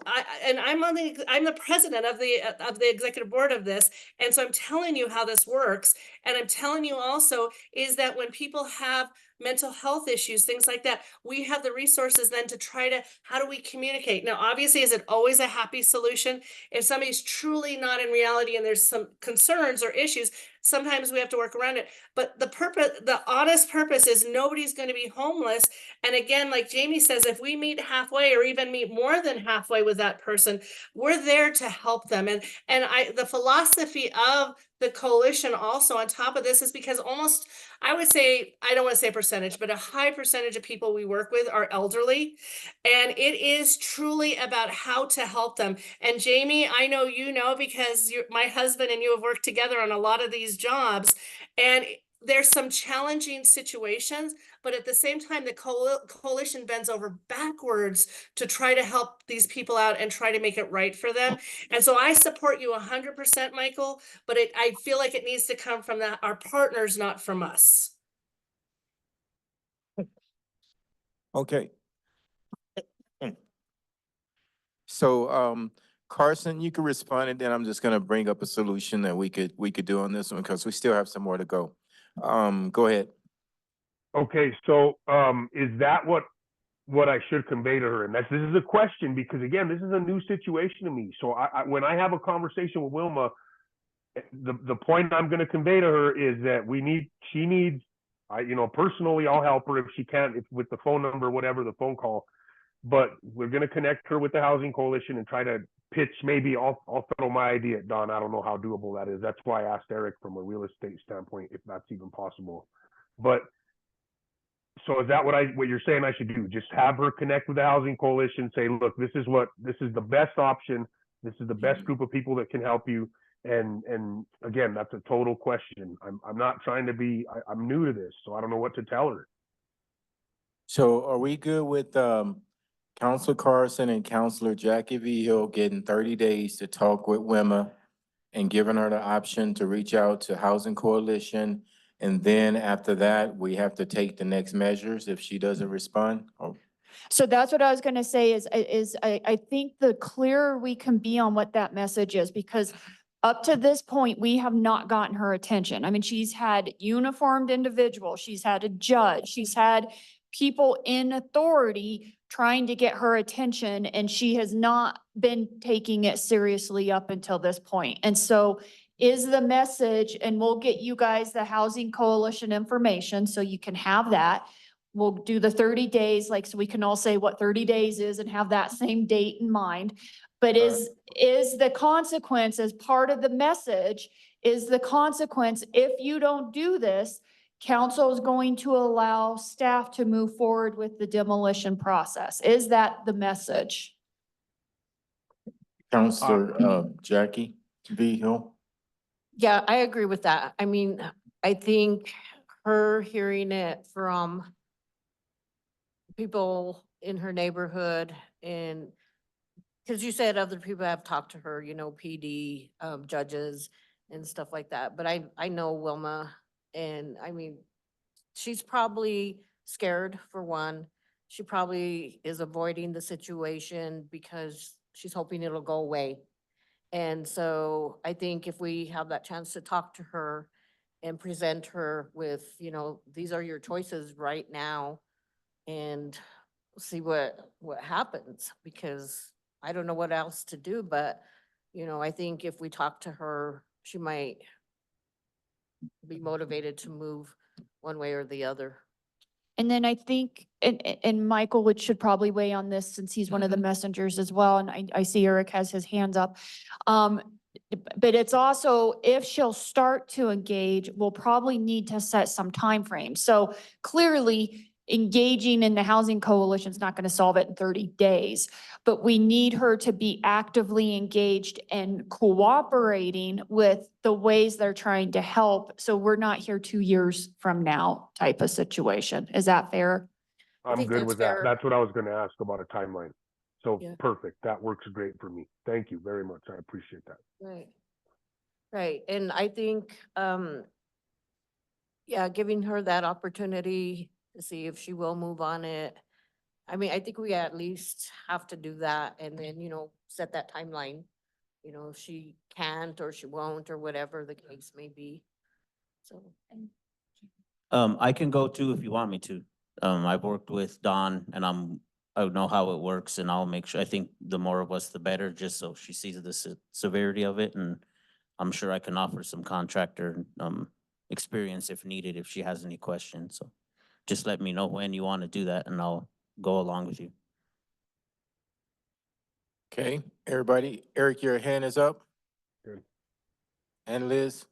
I'm the president of the executive board of this, and so I'm telling you how this works. And I'm telling you also is that when people have mental health issues, things like that, we have the resources then to try to, how do we communicate? Now, obviously, is it always a happy solution? If somebody's truly not in reality and there's some concerns or issues, sometimes we have to work around it. But the purpose, the honest purpose is nobody's going to be homeless. And again, like Jamie says, if we meet halfway or even meet more than halfway with that person, we're there to help them. And the philosophy of the coalition also on top of this is because almost, I would say, I don't want to say percentage, but a high percentage of people we work with are elderly. And it is truly about how to help them. And Jamie, I know you know, because my husband and you have worked together on a lot of these jobs. And there's some challenging situations, but at the same time, the coalition bends over backwards to try to help these people out and try to make it right for them. And so I support you 100%, Michael, but I feel like it needs to come from our partners, not from us. Okay. So, Carson, you can respond, and then I'm just gonna bring up a solution that we could do on this one, because we still have some more to go. Go ahead. Okay, so is that what I should convey to her? And this is a question, because again, this is a new situation to me. So I when I have a conversation with Wilma, the point I'm going to convey to her is that she needs, you know, personally, I'll help her if she can't, if with the phone number, whatever, the phone call, but we're going to connect her with the Housing Coalition and try to pitch, maybe I'll throw my idea at Don. I don't know how doable that is. That's why I asked Eric from a real estate standpoint, if that's even possible. But so is that what you're saying I should do? Just have her connect with the Housing Coalition, say, look, this is the best option. This is the best group of people that can help you. And again, that's a total question. I'm not trying to be, I'm new to this, so I don't know what to tell her. So are we good with Counselor Carson and Counselor Jackie V. Hill getting 30 days to talk with Wilma and giving her the option to reach out to Housing Coalition? And then after that, we have to take the next measures if she doesn't respond? Oh. So that's what I was going to say is I think the clearer we can be on what that message is, because up to this point, we have not gotten her attention. I mean, she's had uniformed individuals, she's had a judge, she's had people in authority trying to get her attention, and she has not been taking it seriously up until this point. And so is the message, and we'll get you guys the Housing Coalition information so you can have that. We'll do the 30 days, like, so we can all say what 30 days is and have that same date in mind. But is the consequence as part of the message, is the consequence, if you don't do this, council is going to allow staff to move forward with the demolition process? Is that the message? Counselor, Jackie V. Hill. Yeah, I agree with that. I mean, I think her hearing it from people in her neighborhood and, because you said other people have talked to her, you know, PD, judges and stuff like that. But I know Wilma, and I mean, she's probably scared for one. She probably is avoiding the situation because she's hoping it'll go away. And so I think if we have that chance to talk to her and present her with, you know, these are your choices right now, and see what happens, because I don't know what else to do, but, you know, I think if we talk to her, she might be motivated to move one way or the other. And then I think, and Michael should probably weigh on this since he's one of the messengers as well, and I see Eric has his hands up. But it's also, if she'll start to engage, we'll probably need to set some timeframes. So clearly, engaging in the Housing Coalition is not going to solve it in 30 days, but we need her to be actively engaged and cooperating with the ways they're trying to help. So we're not here 2 years from now type of situation. Is that fair? I'm think good that's with fair. that. That's what I was gonna ask about a timeline. So Yeah. perfect. That works great for me. Thank you very much. I appreciate that. Right. Right, and I think, yeah, giving her that opportunity to see if she will move on it. I mean, I think we at least have to do that, and then, you know, set that timeline. You know, if she can't or she won't or whatever the case may be. So, I can go too if you want me to. I've worked with Dawn and I know how it works, and I'll make sure, I think the more of us, the better, just so she sees the severity of it. And I'm sure I can offer some contractor, experience if needed, if she has any questions. So just let me know when you want to do that and I'll go along with you. Okay, everybody, Eric, your hand is up. Good. And Liz?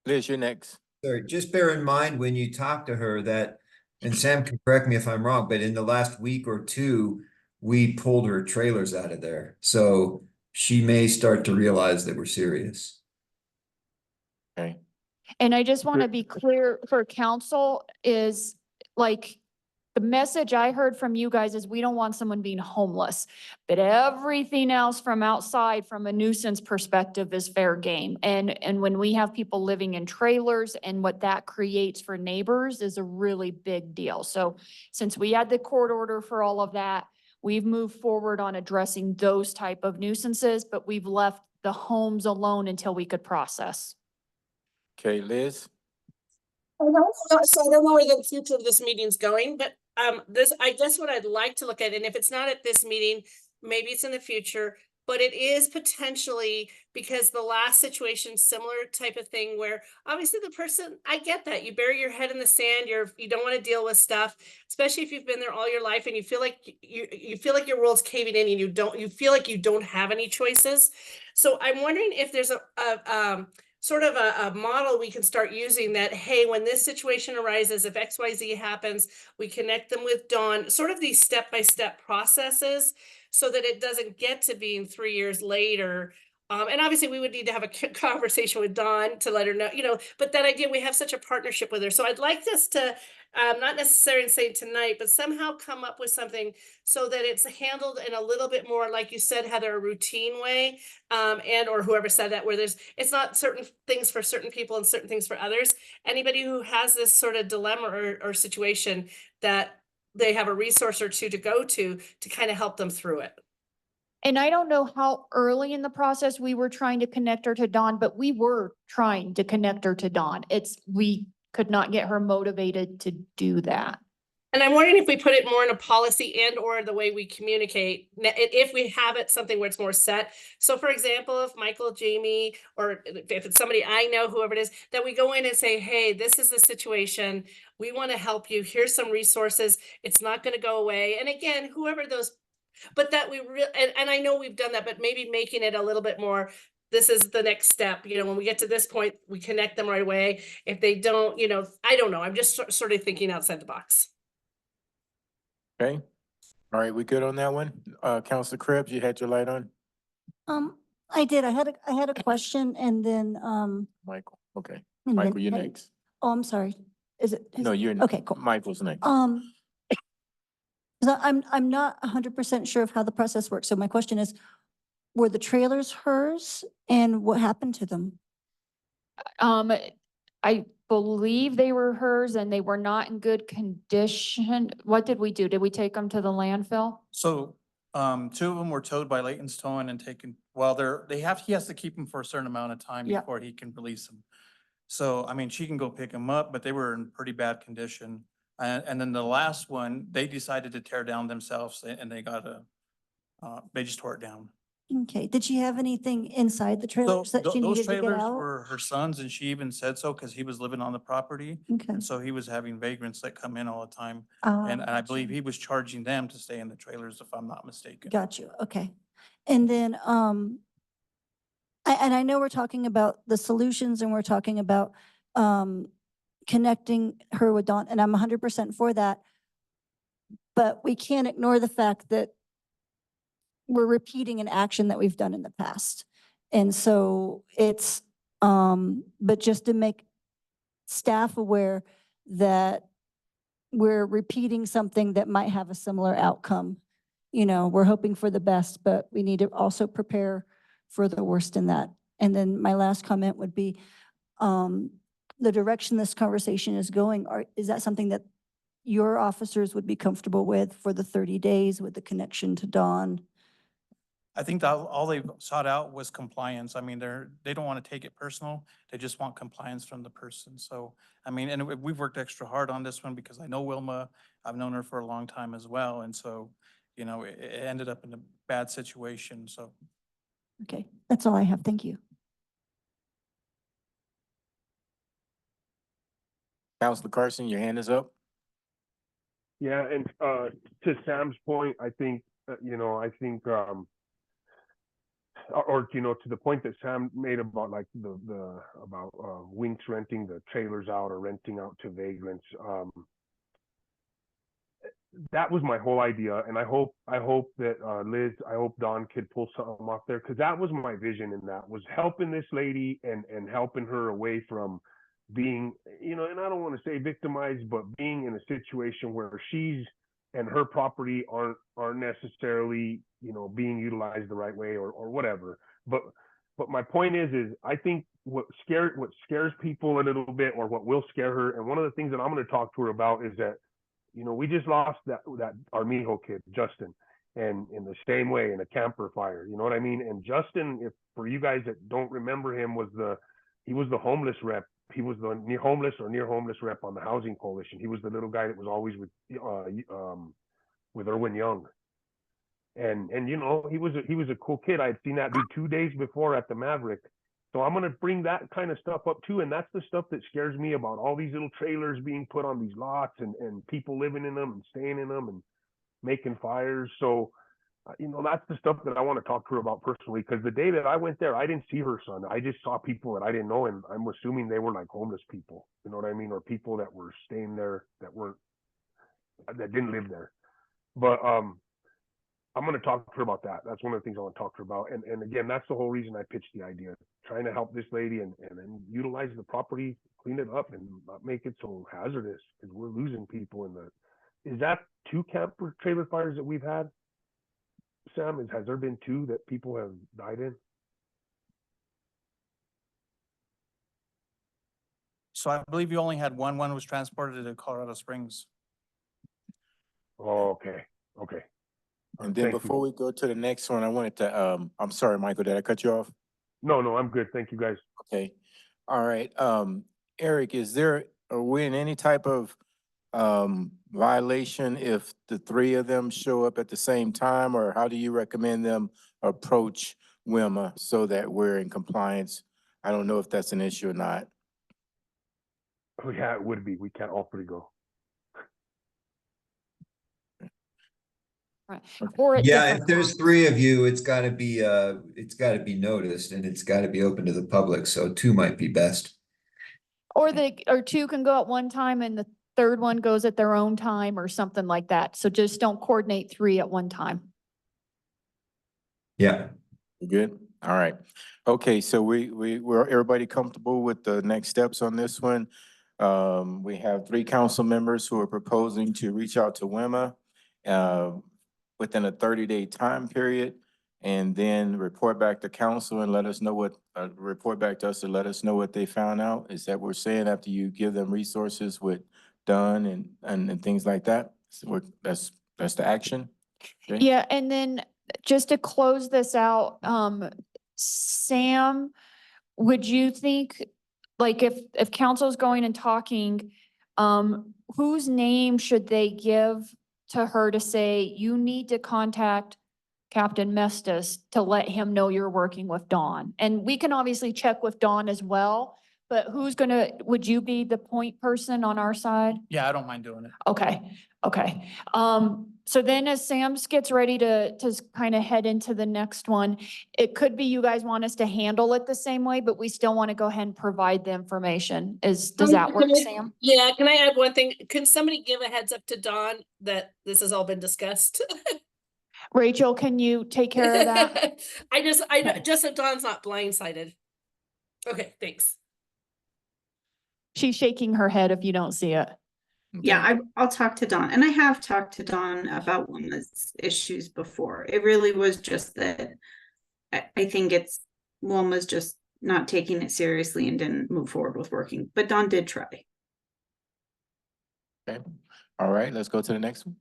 Liz, you're next. Sorry, just bear in mind when you talk to her that, and Sam can correct me if I'm wrong, but in the last week or two, we pulled her trailers out of there. So she may start to realize that we're serious. Okay, And I just want to be clear for council is like, the message I heard from you guys is we don't want someone being homeless, but everything else from outside, from a nuisance perspective, is fair game. And when we have people living in trailers and what that creates for neighbors is a really big deal. So since we had the court order for all of that, we've moved forward on addressing those type of nuisances, but we've left the homes alone until we could process. okay, Liz? So I don't know where the future of this meeting's going, but I guess what I'd like to look at, and if it's not at this meeting, maybe it's in the future, but it is potentially, because the last situation, similar type of thing where obviously the person, I get that, you bury your head in the sand, you don't want to deal with stuff, especially if you've been there all your life and you feel like you feel like your world's caving in and you feel like you don't have any choices. So I'm wondering if there's a sort of a model we can start using that, hey, when this situation arises, if XYZ happens, we connect them with Dawn, sort of these step-by-step processes so that it doesn't get to being 3 years later. And obviously we would need to have a conversation with Dawn to let her know, but that idea, we have such a partnership with her. So I'd like us to, not necessarily say tonight, but somehow come up with something so that it's handled in a little bit more, like you said, Heather, a routine way, and or whoever said that, where it's not certain things for certain people and certain things for others. Anybody who has this sort of dilemma or situation, that they have a resource or two to go to kind of help them through it. And I don't know how early in the process we were trying to connect her to Dawn, but we were trying to connect her to Dawn. We could not get her motivated to do that. And I'm wondering if we put it more in a policy and or the way we communicate, if we have it something where it's more set. So for example, if Michael, Jamie, or if it's somebody I know, whoever it is, that we go in and say, hey, this is the situation. We want to help you. Here's some resources. It's not going to go away. And again, whoever those, but that we really, and I know we've done that, but maybe making it a little bit more, this is the next step. You know, when we get to this point, we connect them right away. If they don't, you know, I don't know. I'm just sort of thinking outside the box. Okay, all right, we good on that one? Counselor Krebs, you had your light on? I did. I had a question and then, Michael, okay. and then- Michael, you're next. Oh, I'm sorry. Is it? No, you're. Okay, cool. Michael's next. So I'm not 100% sure of how the process works. So my question is, were the trailers hers and what happened to them? I believe they were hers and they were not in good condition. What did we do? Did we take them to the landfill? So, two of them were towed by Layton's Towing and taken, well, he has to keep them for a certain amount of time Yeah. before he can release them. So, I mean, she can go pick them up, but they were in pretty bad condition. And then the last one, they decided to tear down themselves and they they just tore it down. Okay, did she have anything inside the So trailers that she those needed to get trailers out? were her son's and she even said so because he was living on the property. Okay. And so he was having vagrants that come in all the time. Ah, And I believe gotcha. he was charging them to stay in the trailers, if I'm not mistaken. Got you. Okay. And then, I know we're talking about the solutions and we're talking about, connecting her with Dawn, and I'm 100% for that. But we can't ignore the fact that we're repeating an action that we've done in the past. And so it's, but just to make staff aware that we're repeating something that might have a similar outcome. You know, we're hoping for the best, but we need to also prepare for the worst in that. And then my last comment would be, the direction this conversation is going, is that something that your officers would be comfortable with for the 30 days with the connection to Dawn? I think that all they sought out was compliance. I mean, they don't want to take it personal. They just want compliance from the person. So, I mean, and we've worked extra hard on this one because I know Wilma, I've known her for a long time as well. And so, you know, it ended up in a bad situation. So. Okay, that's all I have. Thank you. Counselor Carson, your hand is up. Yeah, and to Sam's point, I think or to the point that Sam made about like about Winks renting the trailers out or renting out to vagrants. That was my whole idea, and I hope that Liz, I hope Dawn could pull something off there, because that was my vision, and that was helping this lady and helping her away from being, and I don't want to say victimized, but being in a situation where she's and her property aren't necessarily being utilized the right way or whatever. But my point is I think what scares people a little bit, or what will scare her, and one of the things that I'm going to talk to her about is that we just lost that Armijo kid, Justin, and in the same way in a camper fire, you know what I mean? And Justin, if for you guys that don't remember him, he was the homeless rep. He was the near homeless rep on the housing coalition. He was the little guy that was always with Erwin Young. And he was a cool kid. I had seen that dude 2 days before at the Maverick. So I'm going to bring that kind of stuff up too. And that's the stuff that scares me about all these little trailers being put on these lots and people living in them and staying in them and making fires. So, that's the stuff that I want to talk to her about personally, because the day that I went there, I didn't see her son. I just saw people that I didn't know. And I'm assuming they were like homeless people, you know what I mean? Or people that were staying there that didn't live there. But, I'm going to talk to her about that. That's one of the things I want to talk to her about. And again, that's the whole reason I pitched the idea, trying to help this lady and utilize the property, clean it up, and not make it so hazardous, because we're losing people is that 2 camper trailer fires that we've had, Sam? Has there been 2 that people have died in? So I believe you only had one. One was transported to Colorado Springs. Oh, okay. And then before we go to the next one, I wanted to, I'm sorry, Michael, did I cut you off? No, I'm good. Thank you, guys. Okay. All right. Eric, are we in any type of violation if the three of them show up at the same time, or how do you recommend them approach WIMA so that we're in compliance? I don't know if that's an issue or not. Oh, yeah, it would be. We can't all three go. Right. Or at Yeah, if different there's times. three of you, it's gotta be noticed and it's gotta be open to the public, so two might be best. Or two can go at one time and the third one goes at their own time or something like that. So just don't coordinate three at one time. Yeah. Good? All right. Okay, so we're everybody comfortable with the next steps on this one? We have three council members who are proposing to reach out to WIMA within a 30-day time period, and then report back to council and let us know what, report back to us and let us know what they found out. Is that what we're saying after you give them resources with Dunn and things like that? So that's the action? Okay. Yeah, and then just to close this out, Sam, would you think, like, if council's going and talking, whose name should they give to her to say, you need to contact Captain Mestis to let him know you're working with Dawn? And we can obviously check with Dawn as well, but would you be the point person on our side? Yeah, I don't mind doing it. Okay, okay. So then as Sam's gets ready to kind of head into the next one, it could be you guys want us to handle it the same way, but we still want to go ahead and provide the information. Does that work, Sam? Yeah, can I add one thing? Can somebody give a heads up to Dawn that this has all been discussed? Rachel, can you take care of that? Just so Dawn's not blindsided. Okay, thanks. She's shaking her head if you don't see it. Yeah, I'll talk to Dawn, and I have talked to Dawn about one of these issues before. It really was just that I think one was just not taking it seriously and didn't move forward with working, but Dawn did try. Okay. All right, let's go to the next one.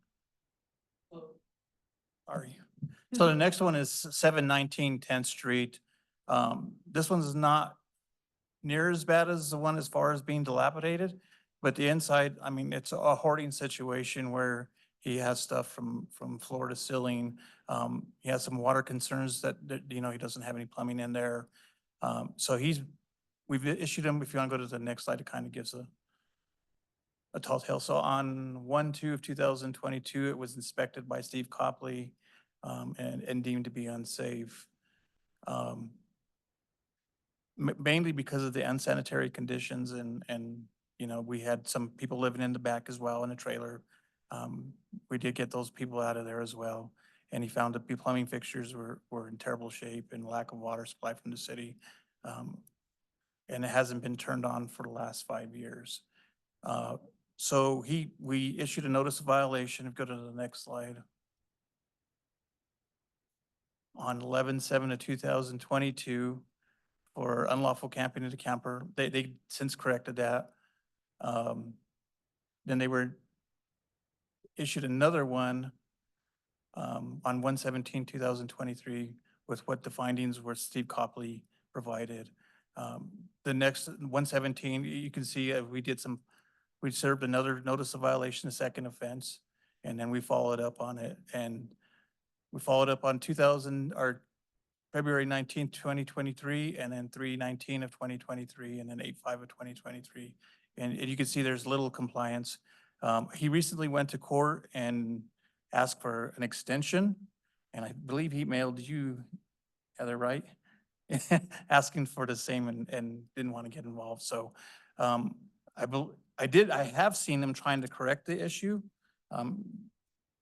Are you? So the next one is 719 10th Street. This one's not near as bad as the one as far as being dilapidated, but the inside, I mean, it's a hoarding situation where he has stuff from floor to ceiling. He has some water concerns that he doesn't have any plumbing in there. So we've issued him, if you want to go to the next slide, it kind of gives a tall tale. So on 1/2 of 2022, it was inspected by Steve Copley and deemed to be unsafe. Mainly because of the unsanitary conditions and we had some people living in the back as well in a trailer. We did get those people out of there as well. And he found that the plumbing fixtures were in terrible shape and lack of water supply from the city. And it hasn't been turned on for the last 5 years. So we issued a notice of violation. Go to the next slide. On 11/7 of 2022 for unlawful camping in the camper. They since corrected that. Then they were issued another one on 1/17/2023 with what the findings were Steve Copley provided. The next 1/17, you can see we served another notice of violation, a second offense, and then we followed up on it. And we followed up on February 19th, 2023, and then 3/19 of 2023, and then 8/5 of 2023. And you can see there's little compliance. He recently went to court and asked for an extension, and I believe he mailed you, Heather, right? Asking for the same and didn't want to get involved. So I have seen him trying to correct the issue.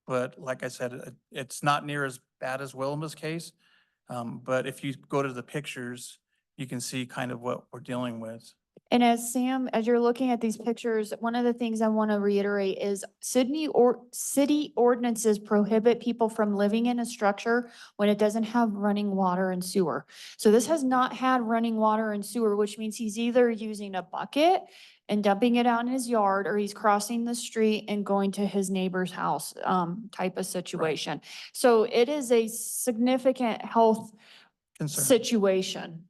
But like I said, it's not near as bad as Wilma's case. But if you go to the pictures, you can see kind of what we're dealing with. And as you're looking at these pictures, one of the things I want to reiterate is city ordinances prohibit people from living in a structure when it doesn't have running water and sewer. So this has not had running water and sewer, which means he's either using a bucket and dumping it out in his yard, or he's crossing the street and going to his neighbor's house, type of situation. So it is a significant health Concern. situation.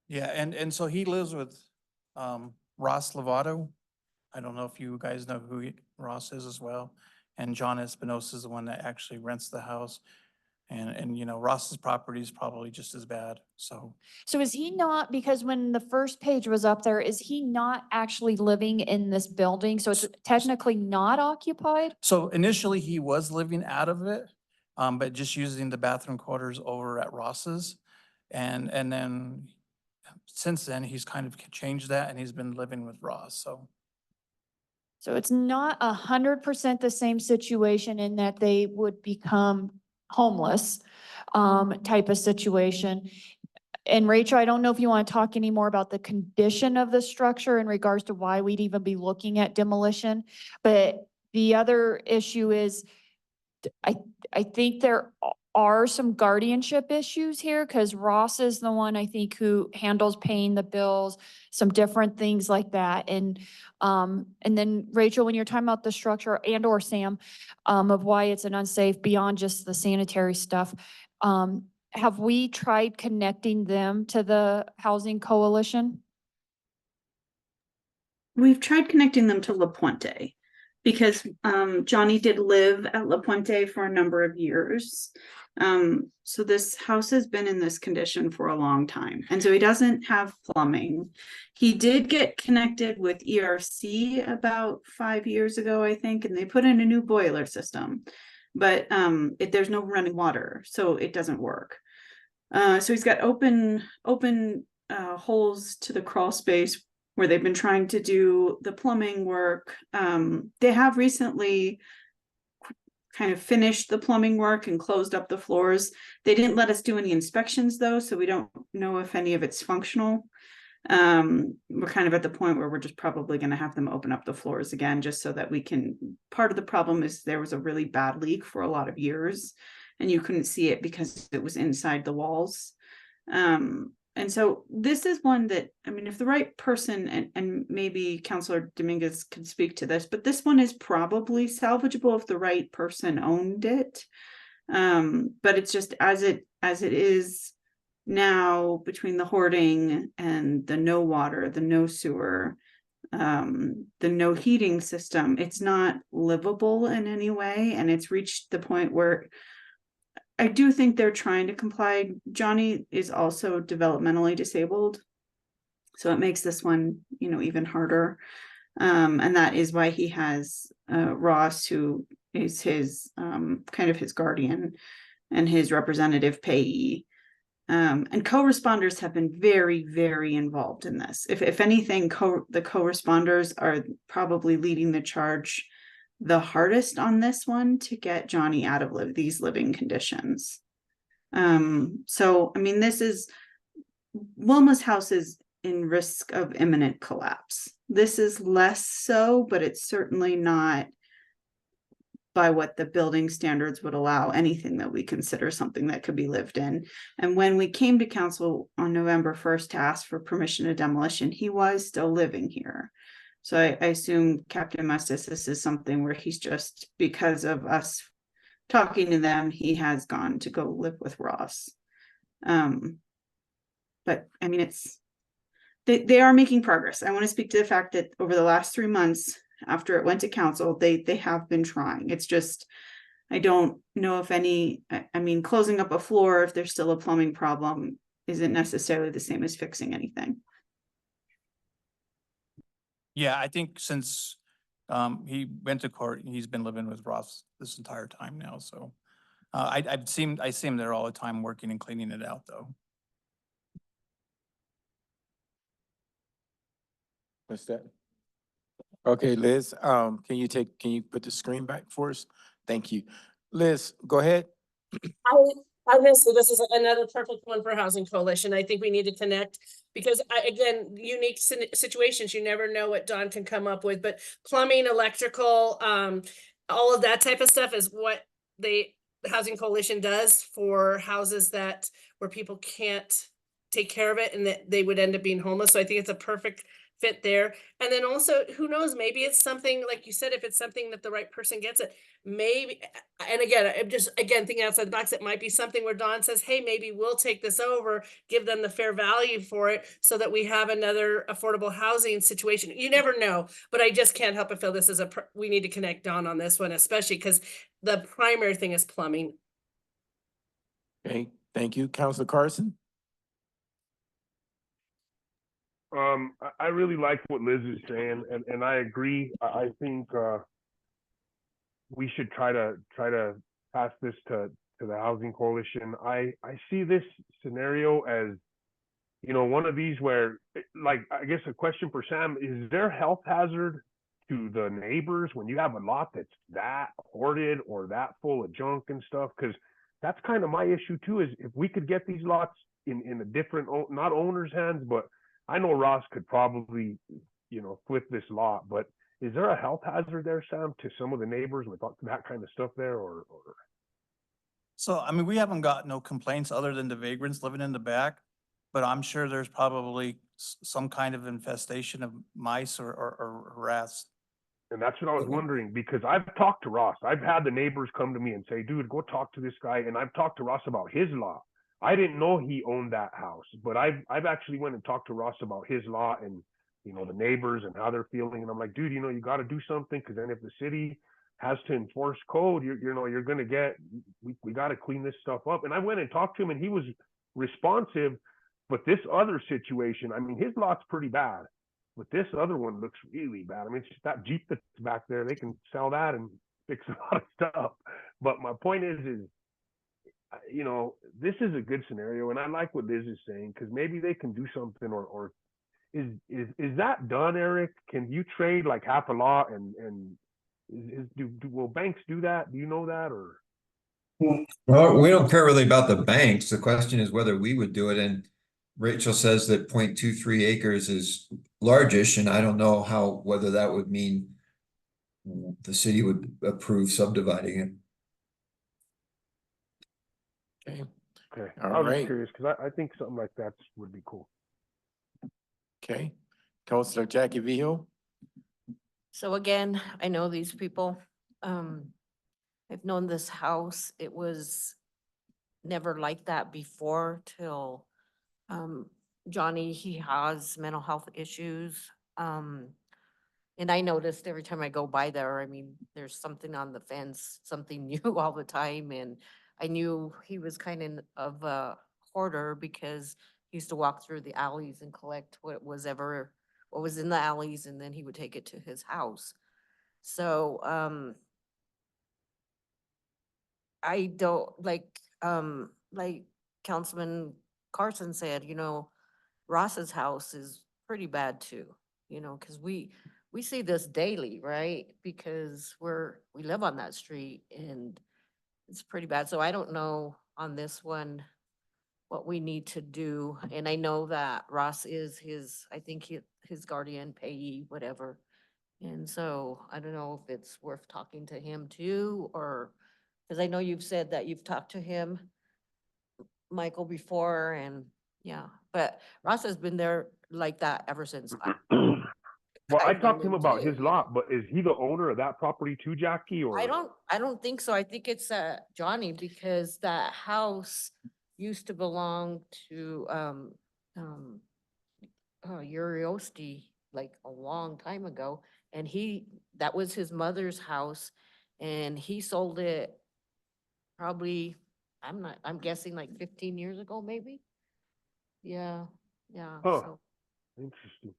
Yeah, and so he lives with Ross Lovato. I don't know if you guys know who Ross is as well. And John Espinosa is the one that actually rents the house. And you know, Ross's property is probably just as bad, so. So is he not, because when the first page was up there, is he not actually living in this building? So it's technically not occupied? So initially he was living out of it, but just using the bathroom quarters over at Ross's. And then since then, he's kind of changed that and he's been living with Ross, so. So it's not 100% the same situation in that they would become homeless, type of situation. And Rachel, I don't know if you want to talk any more about the condition of the structure in regards to why we'd even be looking at demolition. But the other issue is, I think there are some guardianship issues here because Ross is the one I think who handles paying the bills, some different things like that. And then Rachel, when you're talking about the structure and or Sam, of why it's an unsafe beyond just the sanitary stuff, have we tried connecting them to the housing coalition? We've tried connecting them to La Puente because Johnny did live at La Puente for a number of years. So this house has been in this condition for a long time. And so he doesn't have plumbing. He did get connected with ERC about 5 years ago, I think, and they put in a new boiler system. But there's no running water, so it doesn't work. So he's got open holes to the crawl space where they've been trying to do the plumbing work. They have recently kind of finished the plumbing work and closed up the floors. They didn't let us do any inspections though, so we don't know if any of it's functional. We're kind of at the point where we're just probably going to have them open up the floors again, just so that we can, part of the problem is there was a really bad leak for a lot of years and you couldn't see it because it was inside the walls. And so this is one that, I mean, if the right person, and maybe Councilor Dominguez could speak to this, but this one is probably salvageable if the right person owned it. But it's just as it is now, between the hoarding and the no water, the no sewer, the no heating system, it's not livable in any way. And it's reached the point where I do think they're trying to comply. Johnny is also developmentally disabled, so it makes this one, you know, even harder. And that is why he has Ross, who is his kind of his guardian and his representative payee. And co-responders have been very, very involved in this. If anything, the co-responders are probably leading the charge the hardest on this one to get Johnny out of these living conditions. So, I mean, Wilma's house is in risk of imminent collapse. This is less so, but it's certainly not by what the building standards would allow, anything that we consider something that could be lived in. And when we came to council on November 1st to ask for permission to demolition, he was still living here. So I assume Captain Mustis, this is something where he's just, because of us talking to them, he has gone to go live with Ross. But I mean, they are making progress. I want to speak to the fact that over the last 3 months after it went to council, they have been trying. It's just, I don't know if I mean, closing up a floor, if there's still a plumbing problem, isn't necessarily the same as fixing anything. Yeah, I think since he went to court, he's been living with Ross this entire time now, so. I see him there all the time working and cleaning it out though. What's that? Okay, Liz, can you put the screen back for us? Thank you. Liz, go ahead. Honestly, this is another perfect one for Housing Coalition. I think we need to connect because again, unique situations, you never know what Don can come up with, but plumbing, electrical, all of that type of stuff is what the Housing Coalition does for houses where people can't take care of it and that they would end up being homeless. So I think it's a perfect fit there. And then also, who knows, maybe it's something, like you said, if it's something that the right person gets it, maybe, and again, I'm just, again, thinking outside the box, it might be something where Don says, hey, maybe we'll take this over, give them the fair value for it so that we have another affordable housing situation. You never know, but I just can't help but feel this is we need to connect Don on this one, especially because the primary thing is plumbing. Okay, thank you. Counselor Carson? I really like what Liz is saying, and I agree. I think we should try to pass this to the housing coalition. I see this scenario as, you know, one of these where, like, I guess a question for Sam, is there health hazard to the neighbors when you have a lot that's that hoarded or that full of junk and stuff? Because that's kind of my issue too, is if we could get these lots in a different, not owner's hands, but I know Ross could probably, you know, flip this lot, but is there a health hazard there, Sam, to some of the neighbors with that kind of stuff there, or? So, I mean, we haven't got no complaints other than the vagrants living in the back, but I'm sure there's probably some kind of infestation of mice or rats. And that's what I was wondering, because I've talked to Ross. I've had the neighbors come to me and say, dude, go talk to this guy. And I've talked to Ross about his lot. I didn't know he owned that house, but I've actually went and talked to Ross about his lot and, you know, the neighbors and how they're feeling. And I'm like, dude, you know, you got to do something, because then if the city has to enforce code, you know, you're going to get, we got to clean this stuff up. And I went and talked to him and he was responsive. But this other situation, I mean, his lot's pretty bad, but this other one looks really bad. I mean, it's just that Jeep that's back there, they can sell that and fix a lot of stuff. But my point is, you know, this is a good scenario, and I like what Liz is saying, because maybe they can do something, or is that done, Eric? Can you trade like half a lot, and will banks do that? Do you know that, or? Well, we don't care really about the banks. The question is whether we would do it. And Rachel says that 0.23 acres is largish, and I don't know whether that would mean the city would approve subdividing it. Okay, Okay, All I was right. just curious, because I think something like that would be cool. okay. Counselor Jackie Vijo? So again, I know these people. I've known this house. It was never like that before till Johnny, he has mental health issues. And I noticed every time I go by there, I mean, there's something on the fence, something new all the time. And I knew he was kind of a hoarder, because he used to walk through the alleys and collect what was in the alleys, and then he would take it to his house. So, I don't like Councilman Carson said, you know, Ross's house is pretty bad too, you know, because we see this daily, right? Because we live on that street and it's pretty bad. So I don't know on this one what we need to do. And I know that Ross is his guardian, payee, whatever. And so I don't know if it's worth talking to him too, or, because I know you've said that you've talked to him, Michael, before, and yeah, but Ross has been there like that ever since. Well, I I've talked to known him him about too, his you know. lot, but is he the owner of that property too, Jackie, or? I don't think so. I think it's Johnny, because that house used to belong to Uriosti like a long time ago. And that was his mother's house, and he sold it probably, I'm guessing like 15 years ago, maybe. Yeah, yeah, Huh, so. interesting.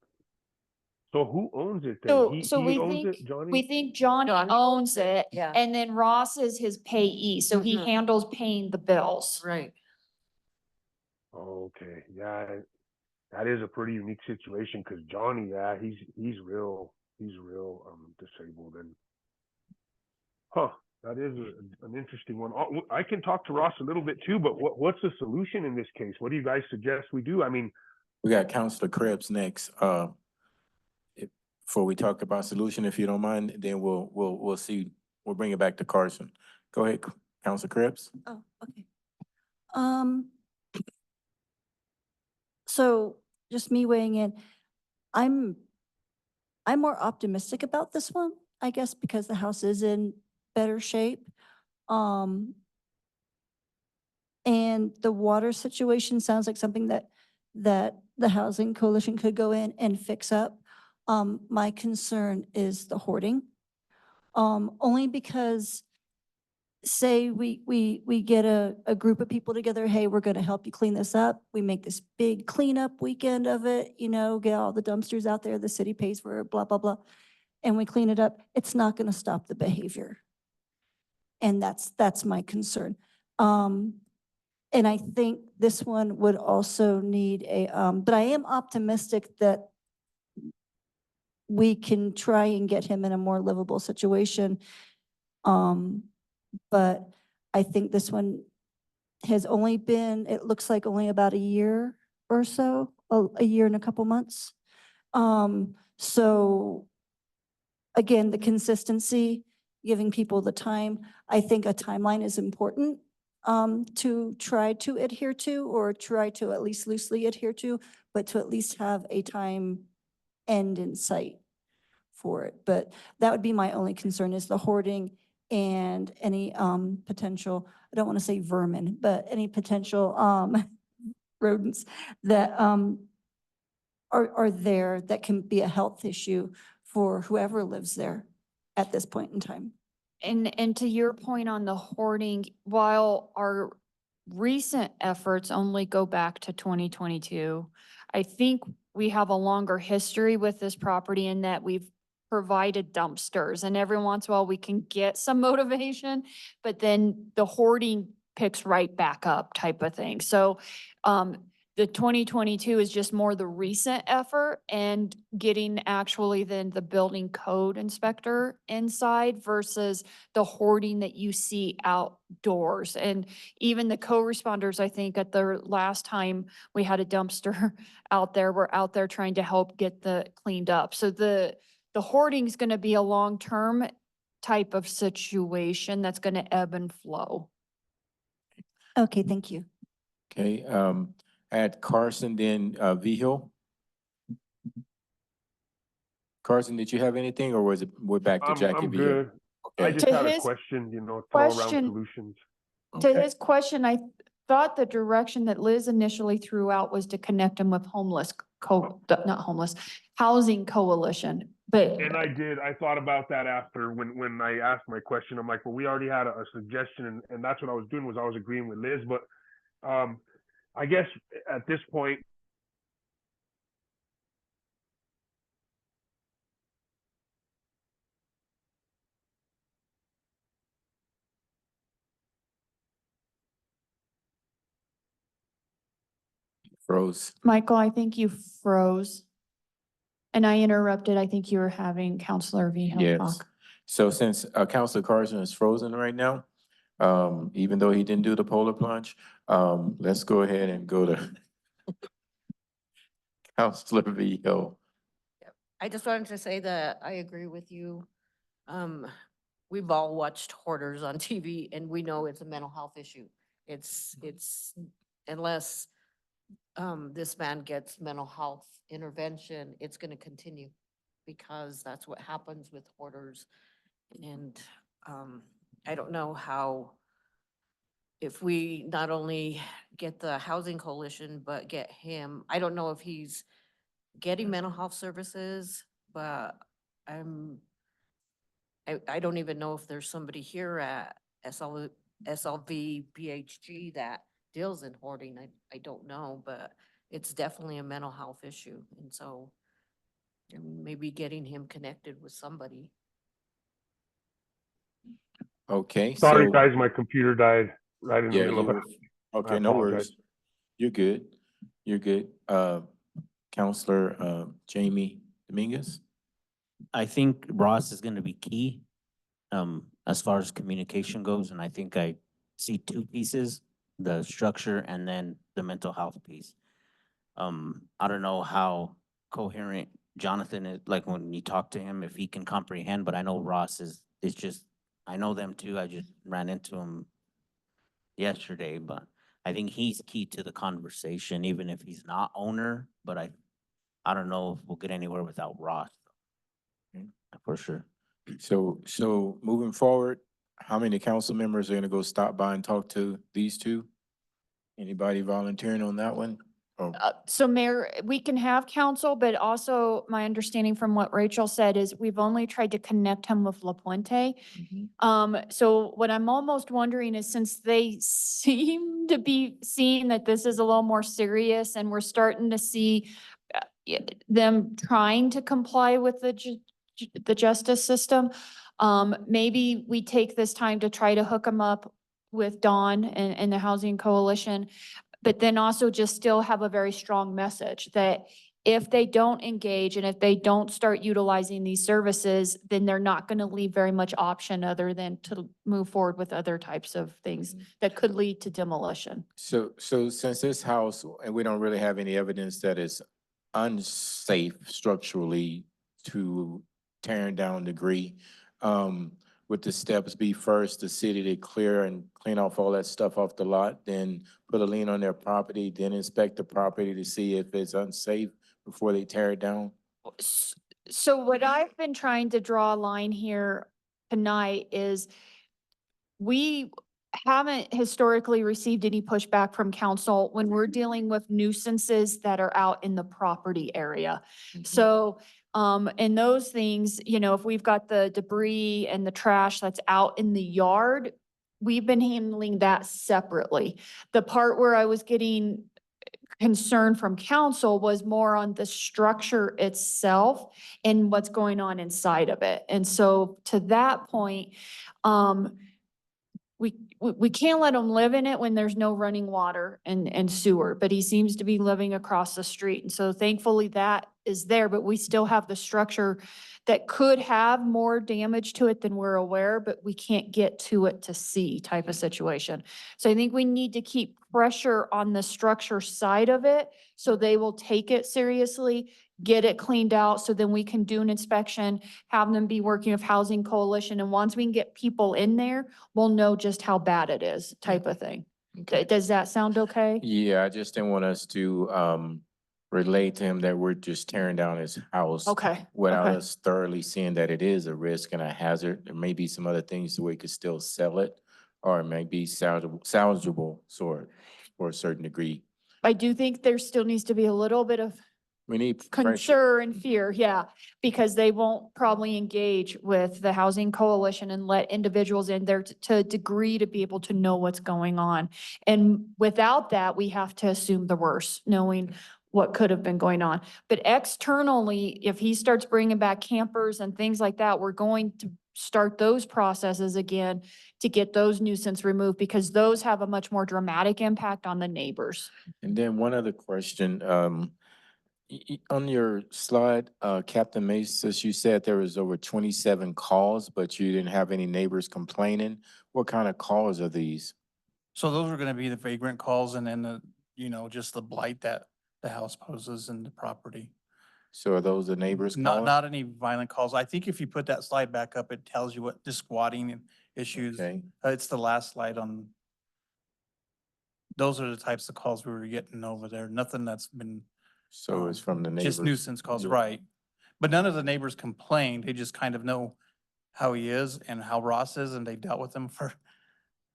So who owns it then? So He we owns think, it, Johnny? we think Johnny Johnny owns it, Yeah, and then Ross is his payee, so he Mhm. handles paying the bills. right. Okay, yeah, that is a pretty unique situation, because Johnny, yeah, he's real disabled, and huh, that is an interesting one. I can talk to Ross a little bit too, but what's the solution in this case? What do you guys suggest we do? I mean, We got Counselor Krebs next. Before we talk about solution, if you don't mind, then we'll see. We'll bring it back to Carson. Go ahead, Counselor Krebs. Oh, okay. So just me weighing in, I'm I'm more optimistic about this one, I guess, because the house is in better shape. And the water situation sounds like something that the Housing Coalition could go in and fix up. My concern is the hoarding. Only because say we get a group of people together, hey, we're gonna help you clean this up. We make this big cleanup weekend of it, get all the dumpsters out there, the city pays for it, blah, blah, blah. And we clean it up, it's not gonna stop the behavior. And that's my concern. And I think this one would also need but I am optimistic that we can try and get him in a more livable situation. But I think this one has only been, it looks like only about a year or so, a year and a couple months. So again, the consistency, giving people the time, I think a timeline is important to try to adhere to, or try to at least loosely adhere to, but to at least have a time end in sight for it. But that would be my only concern, is the hoarding and any potential, I don't want to say vermin, but any potential rodents that are there that can be a health issue for whoever lives there at this point in time. And to your point on the hoarding, while our recent efforts only go back to 2022, I think we have a longer history with this property in that we've provided dumpsters, and every once in a while we can get some motivation, but then the hoarding picks right back up type of thing. So the 2022 is just more the recent effort and getting actually then the building code inspector inside versus the hoarding that you see outdoors. And even the co-responders, I think at the last time we had a dumpster out there, we're out there trying to help get the cleaned up. So the hoarding is going to be a long-term type of situation that's going to ebb and flow. Okay, thank you. Okay, at Carson, then, Vihil. Carson, did you have anything, or was it, we're back to Jackie I'm Vihil? good. I Okay. just To had a his question, all around question- solutions. To Okay. his question, I thought the direction that Liz initially threw out was to connect him with housing coalition, but. And I thought about that after when I asked my question. I'm like, well, we already had a suggestion, and that's what I was doing, was I was agreeing with Liz. But I guess at this point, Froze. Michael, I think you froze. And I interrupted. I think you were having Counselor Vihil Yes. talk. So since Counselor Carson is frozen right now, even though he didn't do the polar plunge, let's go ahead and go to Counselor Vihil. I just wanted to say that I agree with you. We've all watched hoarders on TV and we know it's a mental health issue. It's unless this man gets mental health intervention, it's gonna continue because that's what happens with hoarders. And I don't know how, if we not only get the housing coalition, but get him, I don't know if he's getting mental health services, but I don't even know if there's somebody here at SLV BHG that deals in hoarding. I don't know, but it's definitely a mental health issue. And so maybe getting him connected with somebody. Okay, sorry so, guys, my computer died right in the yeah, middle of you it. were, okay, I no apologize. worries. You're good. You're good. Counselor, Jamie Dominguez? I think Ross is gonna be key, as far as communication goes, and I think I see two pieces, the structure and then the mental health piece. I don't know how coherent Jonathan is, like when you talk to him, if he can comprehend, but I know Ross is just, I know them too, I just ran into him yesterday, but I think he's key to the conversation, even if he's not owner, but I don't know if we'll get anywhere without Ross. for sure. So moving forward, how many council members are gonna go stop by and talk to these two? Anybody volunteering on that one? Oh, So Mayor, we can have counsel, but also my understanding from what Rachel said is we've only tried to connect him with La Puente. mhm. So what I'm almost wondering is since they seem to be seeing that this is a little more serious and we're starting to see them trying to comply with the justice system, maybe we take this time to try to hook them up with Dawn and the Housing Coalition, but then also just still have a very strong message that if they don't engage and if they don't start utilizing these services, then they're not going to leave very much option other than to move forward with other types of things that could lead to demolition. So since this house, and we don't really have any evidence that it's unsafe structurally to tearing down degree, would the steps be first, the city to clear and clean off all that stuff off the lot, then put a lien on their property, then inspect the property to see if it's unsafe before they tear it down? So what I've been trying to draw a line here tonight is we haven't historically received any pushback from council when we're dealing with nuisances that are out in the property area. So, and those things, you know, if we've got the debris and the trash that's out in the yard, we've been handling that separately. The part where I was getting concern from council was more on the structure itself and what's going on inside of it. And so to that point, we can't let him live in it when there's no running water and sewer, but he seems to be living across the street. And so thankfully that is there, but we still have the structure that could have more damage to it than we're aware, but we can't get to it to see type of situation. So I think we need to keep pressure on the structure side of it so they will take it seriously, get it cleaned out, so then we can do an inspection, have them be working with Housing Coalition, and once we can get people in there, we'll know just how bad it is, type of thing. Okay. Does that sound okay? Yeah, I just didn't want us to relate to him that we're just tearing down his house Okay. without okay. us thoroughly seeing that it is a risk and a hazard. There may be some other things where we could still sell it, or it may be salvageable sort for a certain degree. I do think there still needs to be a little bit of We need pressure. concern and fear, yeah, because they won't probably engage with the Housing Coalition and let individuals in there to a degree to be able to know what's going on. And without that, we have to assume the worst, knowing what could have been going on. But externally, if he starts bringing back campers and things like that, we're going to start those processes again to get those nuisance removed because those have a much more dramatic impact on the neighbors. And then one other question, on your slide, Captain Mace, says you said there was over 27 calls, but you didn't have any neighbors complaining. What kind of calls are these? So those are gonna be the vagrant calls and then the, you know, just the blight that the house poses in the property. So are those the neighbors Not, calling? not any violent calls. I think if you put that slide back up, it tells you what the squatting and issues. Okay. It's the last slide on. Those are the types of calls we were getting over there. Nothing that's been. So it's from the neighbors. Just nuisance calls, Yeah. right. But none of the neighbors complained. They just kind of know how he is and how Ross is, and they dealt with him for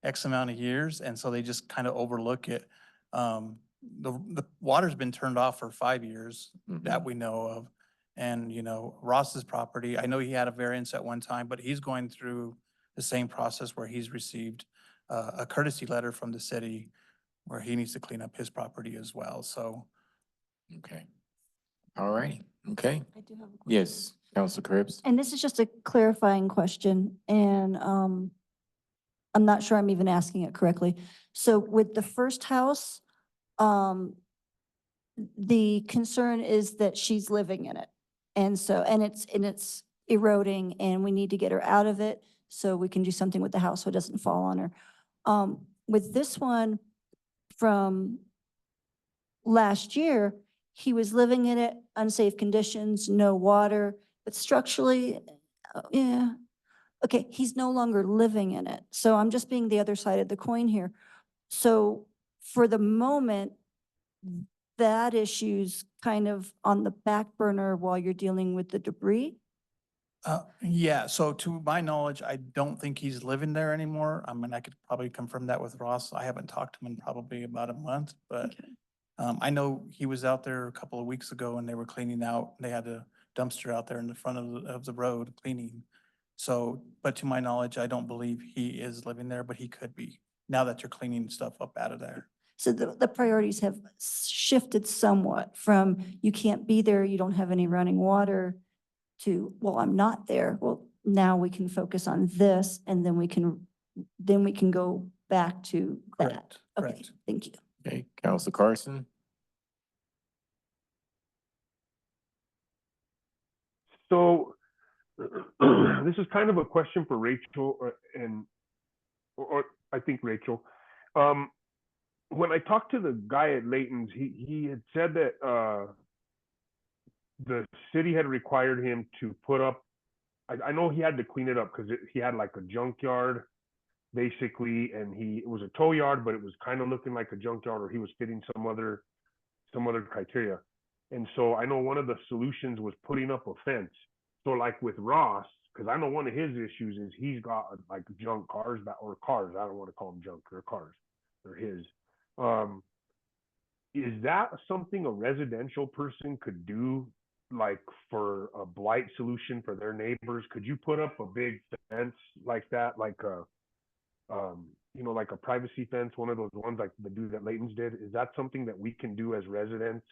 X amount of years, and so they just kind of overlook it. The water's been turned off for 5 years that Mhm. we know of. And, you know, Ross's property, I know he had a variance at one time, but he's going through the same process where he's received a courtesy letter from the city where he needs to clean up his property as well, so. Okay. All right. Okay. I do have a question. Yes, Council Cribs. And this is just a clarifying question, and I'm not sure I'm even asking it correctly. So with the first house, the concern is that she's living in it. And so, and it's eroding, and we need to get her out of it so we can do something with the house so it doesn't fall on her. With this one from last year, he was living in it, unsafe conditions, no water, but structurally, yeah. Okay, he's no longer living in it. So I'm just being the other side of the coin here. So for the moment, that issue's kind of on the back burner while you're dealing with the debris. Yeah, so to my knowledge, I don't think he's living there anymore. I mean, I could probably confirm that with Ross. I haven't talked to him in probably about a month, but I know he was out there a couple of weeks ago and they were cleaning out. They had a dumpster out there in the front of the road cleaning. So, but to my knowledge, I don't believe he is living there, but he could be, now that you're cleaning stuff up out of there. So the priorities have shifted somewhat from you can't be there, you don't have any running water, to, well, I'm not there. Well, now we can focus on this and then we can go back to that. Correct, Okay, correct. thank you. Okay, Counselor Carson? So this is kind of a question for Rachel or I think Rachel. When I talked to the guy at Layton's, he had said that the city had required him to put up, I know he had to clean it up because he had like a junkyard basically, and it was a tow yard, but it was kind of looking like a junkyard, or he was fitting some other criteria. And so I know one of the solutions was putting up a fence. So like with Ross, because I know one of his issues is he's got like junk cars or cars. I don't want to call them junk, they're cars. They're his. Is that something a residential person could do, like for a blight solution for their neighbors? Could you put up a big fence like that, like a like a privacy fence, one of those ones like the dude that Layton's did? Is that something that we can do as residents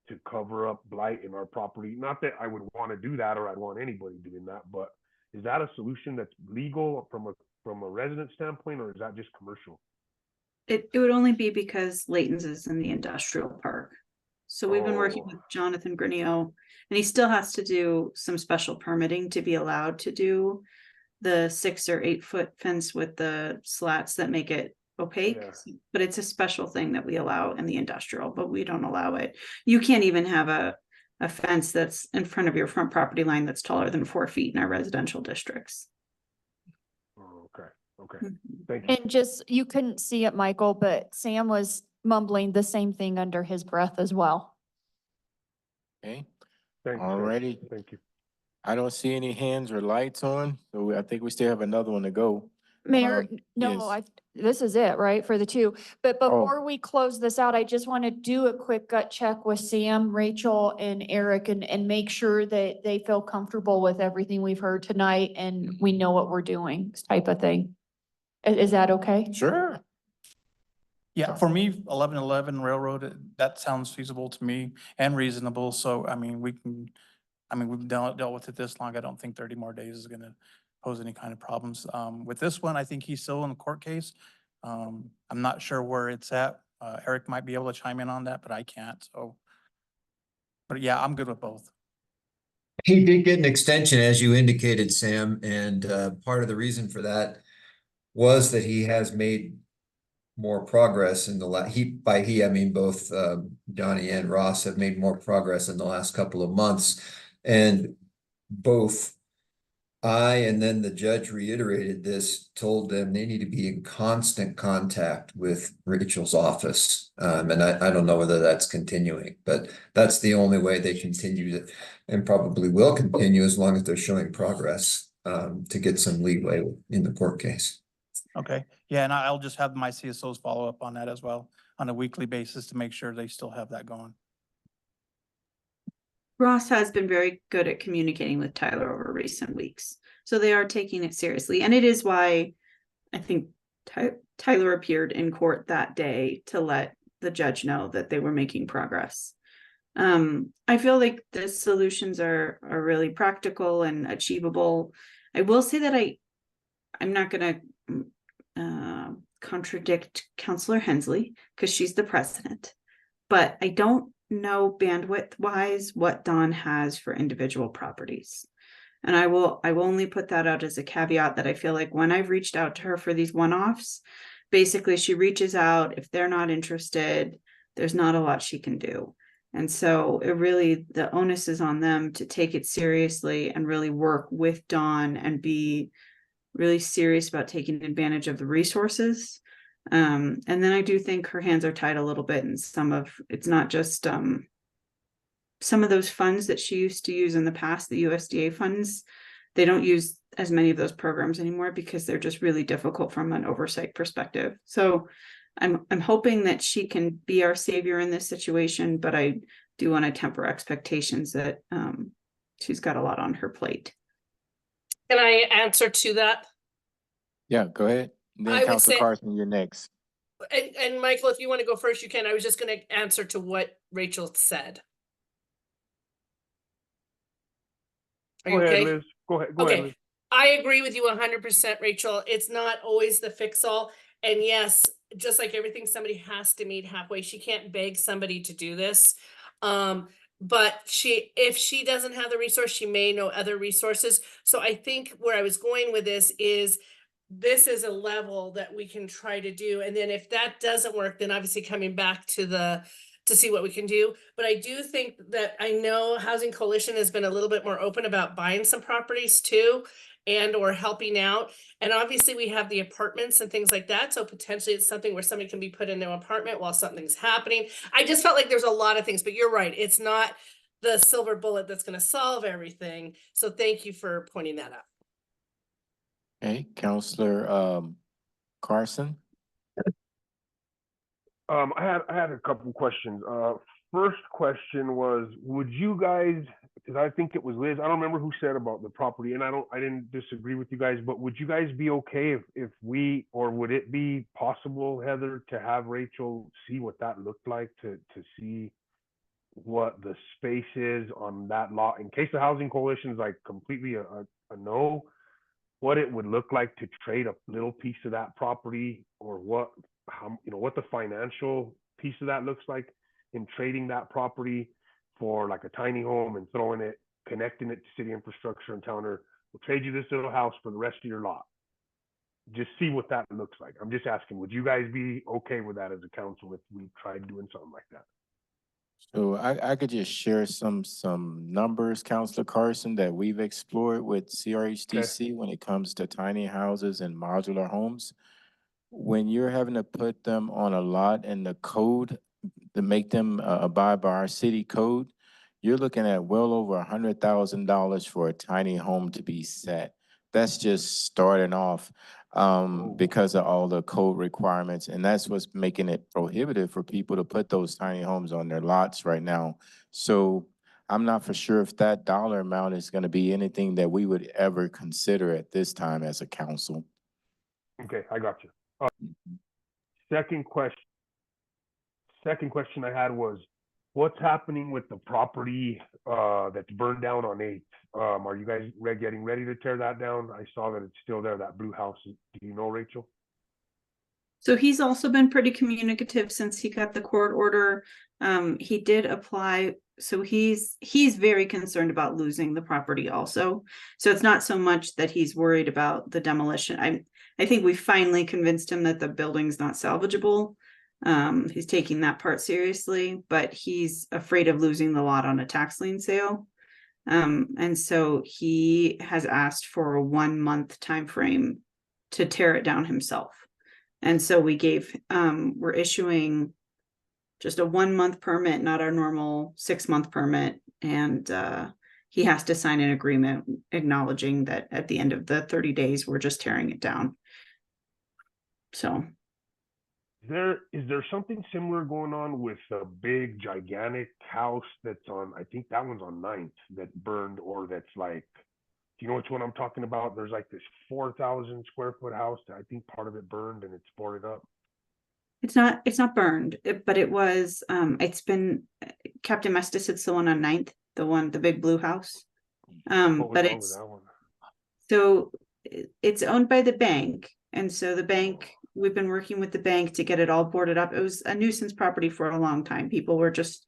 to cover up blight in our property? Not that I would want to do that or I'd want anybody doing that, but is that a solution that's legal from a resident standpoint, or is that just commercial? It would only be because Layton's is in the industrial park. So we've been working with Jonathan Grinio, and he still has to do some special permitting to be allowed to do the 6 or 8 foot fence with the slats that make it opaque. Yeah. But it's a special thing that we allow in the industrial, but we don't allow it. You can't even have a fence that's in front of your front property line that's taller than 4 feet in our residential districts. Oh, okay. Mhm. Thank you. And just, you couldn't see it, Michael, but Sam was mumbling the same thing under his breath as well. Okay, Thanks. alrighty. Thank you. I don't see any hands or lights on, so I think we still have another one to go. Mayor, yes. this is it, right, for the 2. But Oh. before we close this out, I just want to do a quick gut check with Sam, Rachel, and Eric and make sure that they feel comfortable with everything we've heard tonight and we know what we're doing, type of thing. Is that okay? Sure. Yeah, for me, 1111 Railroad, that sounds feasible to me and reasonable. So, we've dealt with it this long. I don't think 30 more days is gonna pose any kind of problems. With this one, I think he's still in the court case. I'm not sure where it's at. Eric might be able to chime in on that, but I can't, so. But yeah, I'm good with both. He did get an extension, as you indicated, Sam, and part of the reason for that was that he has made more progress in the by he, I mean both Donnie and Ross have made more progress in the last couple of months, and both I and then the judge reiterated this, told them they need to be in constant contact with Rachel's office. And I don't know whether that's continuing, but that's the only way they continue to, and probably will continue as long as they're showing progress to get some leeway in the court case. Okay, yeah, and I'll just have my CSOs follow up on that as well on a weekly basis to make sure they still have that going. Ross has been very good at communicating with Tyler over recent weeks. So they are taking it seriously. And it is why I think Tyler appeared in court that day to let the judge know that they were making progress. I feel like the solutions are really practical and achievable. I will say that I'm not going to contradict Counselor Hensley because she's the president, but I don't know bandwidth wise what Dawn has for individual properties. And I will only put that out as a caveat that I feel like when I've reached out to her for these one-offs, basically she reaches out. If they're not interested, there's not a lot she can do. And so the onus is on them to take it seriously and really work with Dawn and be really serious about taking advantage of the resources. And then I do think her hands are tied a little bit in it's not just some of those funds that she used to use in the past, the USDA funds. they don't use as many of those programs anymore because they're just really difficult from an oversight perspective. So I'm hoping that she can be our savior in this situation, but I do want to temper expectations that she's got a lot on her plate. Can I answer to that? Yeah, go ahead. And I then would Counselor say- Carson, you're next. And Michael, if you want to go first, you can. I was just going to answer to what Rachel said. Are you Go ahead, okay? Liz. Go ahead, Liz. Okay, I agree with you 100%, Rachel. It's not always the fix-all. And yes, just like everything, somebody has to meet halfway. She can't beg somebody to do this. But if she doesn't have the resource, she may know other resources. So I think where I was going with this is a level that we can try to do. And then if that doesn't work, then obviously coming back to see what we can do. But I do think that I know Housing Coalition has been a little bit more open about buying some properties too, and or helping out. And obviously we have the apartments and things like that. So potentially it's something where somebody can be put in an apartment while something's happening. I just felt like there's a lot of things, but you're right. It's not the silver bullet that's going to solve everything. So thank you for pointing that out. Okay, Counselor Carson. I had a couple questions. First question was, would you guys, because I think it was Liz, I don't remember who said about the property, and I didn't disagree with you guys, but would you guys be okay if we, or would it be possible, Heather, to have Rachel see what that looked like, to see what the space is on that lot, in case the Housing Coalition is like completely a no, what it would look like to trade a little piece of that property, or what the financial piece of that looks like in trading that property for like a tiny home and connecting it to city infrastructure and telling her, we'll trade you this little house for the rest of your lot. Just see what that looks like. I'm just asking, would you guys be okay with that as a council if we tried doing something like that? So I could just share some numbers, Counselor Carson, that we've explored with CRHDC when it comes to tiny houses and modular homes. When you're having to put them on a lot in the code to make them abide by our city code, you're looking at well over $100,000 for a tiny home to be set. That's just starting off because of all the code requirements, and that's what's making it prohibitive for people to put those tiny homes on their lots right now. So I'm not for sure if that dollar amount is going to be anything that we would ever consider at this time as a council. Okay, I got you. Second question I had was, what's happening with the property that's burned down on 8th? Are you guys getting ready to tear that down? I saw that it's still there, that blue house. Do you know, Rachel? So he's also been pretty communicative since he got the court order. He did apply. So he's very concerned about losing the property also. So it's not so much that he's worried about the demolition. I think we finally convinced him that the building's not salvageable. He's taking that part seriously, but he's afraid of losing the lot on a tax lien sale. And so he has asked for a 1-month time frame to tear it down himself. And so we're issuing just a 1-month permit, not our normal 6-month permit. And he has to sign an agreement acknowledging that at the end of the 30 days, we're just tearing it down. So. Is there something similar going on with a big gigantic house that's on, I think that one's on 9th, that burned, or that's like, do you know which one I'm talking about? There's like this 4,000 square foot house that I think part of it burned and it's boarded up. It's not burned, but it was, it's been, Captain Mestis, it's the one on 9th, the big blue house. But it's, so it's owned by the bank. And so the bank, we've been working with the bank to get it all boarded up. It was a nuisance property for a long time. People were just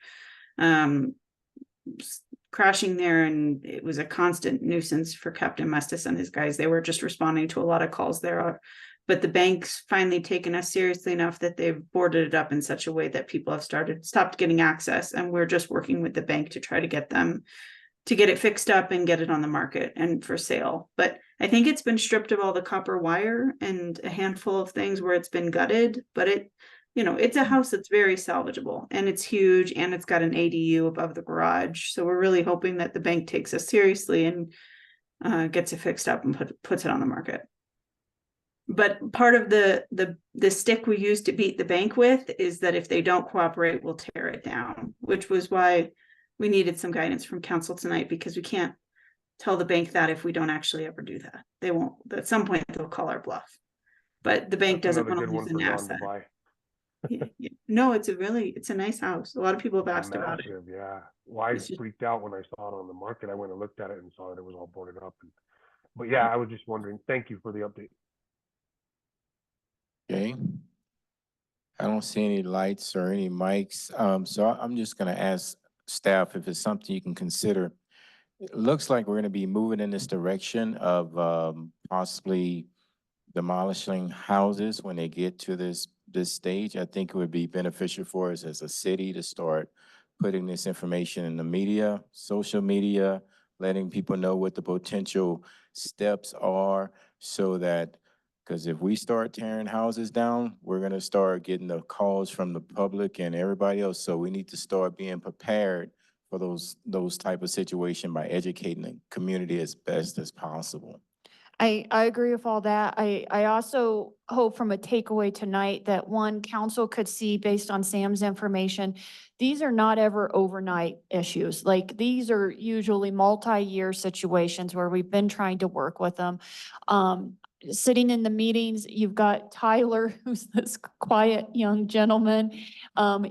crashing there, and it was a constant nuisance for Captain Mestis and his guys. They were just responding to a lot of calls there. But the bank's finally taken us seriously enough that they've boarded it up in such a way that people have stopped getting access. And we're just working with the bank to try to get them to get it fixed up and get it on the market and for sale. But I think it's been stripped of all the copper wire and a handful of things where it's been gutted, but it's a house that's very salvageable, and it's huge, and it's got an ADU above the garage. So we're really hoping that the bank takes us seriously and gets it fixed up and puts it on the market. But part of the stick we use to beat the bank with is that if they don't cooperate, we'll tear it down, which was why we needed some guidance from council tonight, because we can't tell the bank that if we don't actually ever do that. They won't, at some point they'll call our bluff. But the bank That's doesn't another want to good lose one an for Don to asset. buy. No, it's a nice house. A lot of people have asked about it. Massive, yeah. Well, I It's just- freaked out when I saw it on the market. I went and looked at it and saw that it was all boarded up. But yeah, I was just wondering. Thank you for the update. Okay. I don't see any lights or any mics. So I'm just gonna ask staff if it's something you can consider. It looks like we're gonna be moving in this direction of, possibly demolishing houses when they get to this stage. I think it would be beneficial for us as a city to start putting this information in the media, social media, letting people know what the potential steps are so that, because if we start tearing houses down, we're gonna start getting the calls from the public and everybody else. So we need to start being prepared for those type of situation by educating the community as best as possible. I agree with all that. I also hope from a takeaway tonight that one, council could see based on Sam's information, these are not ever overnight issues. Like, these are usually multi-year situations where we've been trying to work with them. Sitting in the meetings, you've got Tyler, who's this quiet young gentleman.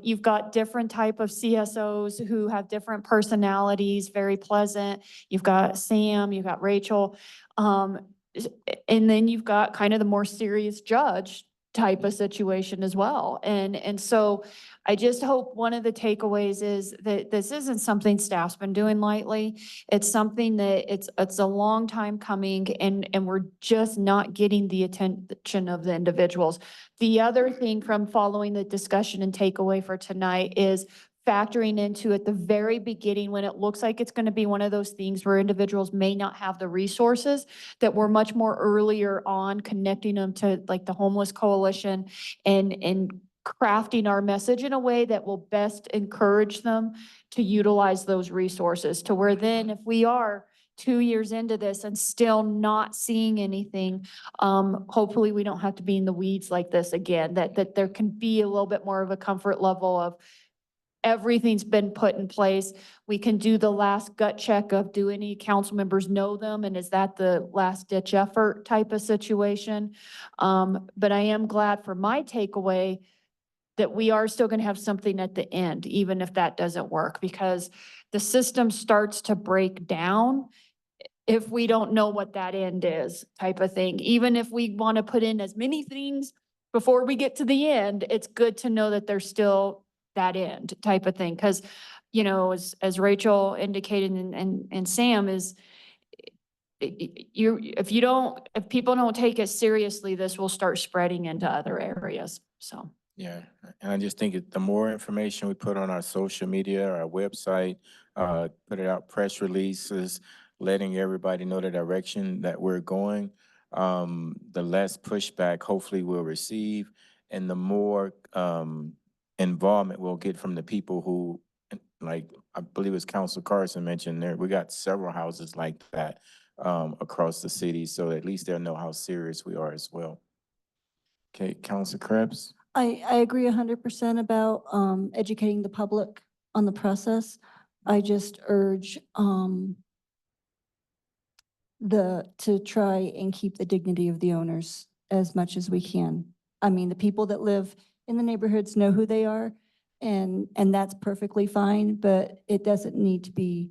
You've got different type of CSOs who have different personalities, very pleasant. You've got Sam, you've got Rachel. And then you've got kind of the more serious judge type of situation as well. And so I just hope one of the takeaways is that this isn't something staff's been doing lightly. It's something that it's a long time coming, and we're just not getting the attention of the individuals. The other thing from following the discussion and takeaway for tonight is factoring into at the very beginning, when it looks like it's going to be one of those things where individuals may not have the resources, that we're much more earlier on connecting them to like the homeless coalition and crafting our message in a way that will best encourage them to utilize those resources, to where then if we are 2 years into this and still not seeing anything, hopefully we don't have to be in the weeds like this again, that there can be a little bit more of a comfort level of everything's been put in place. We can do the last gut check of, do any council members know them? And is that the last ditch effort type of situation? But I am glad for my takeaway that we are still going to have something at the end, even if that doesn't work, because the system starts to break down if we don't know what that end is, type of thing. Even if we want to put in as many things before we get to the end, it's good to know that there's still that end type of thing. Because, you know, as Rachel indicated and Sam is, if people don't take it seriously, this will start spreading into other areas. So. Yeah, and I just think the more information we put on our social media, our website, put it out, press releases, letting everybody know the direction that we're going, the less pushback hopefully we'll receive, and the more involvement we'll get from the people who, like, I believe it's Council Carson mentioned there, we got several houses like that across the city, so at least they'll know how serious we are as well. Okay, Council Krebs? I agree 100% about educating the public on the process. I just urge to try and keep the dignity of the owners as much as we can. I mean, the people that live in the neighborhoods know who they are, and that's perfectly fine, but it doesn't need to be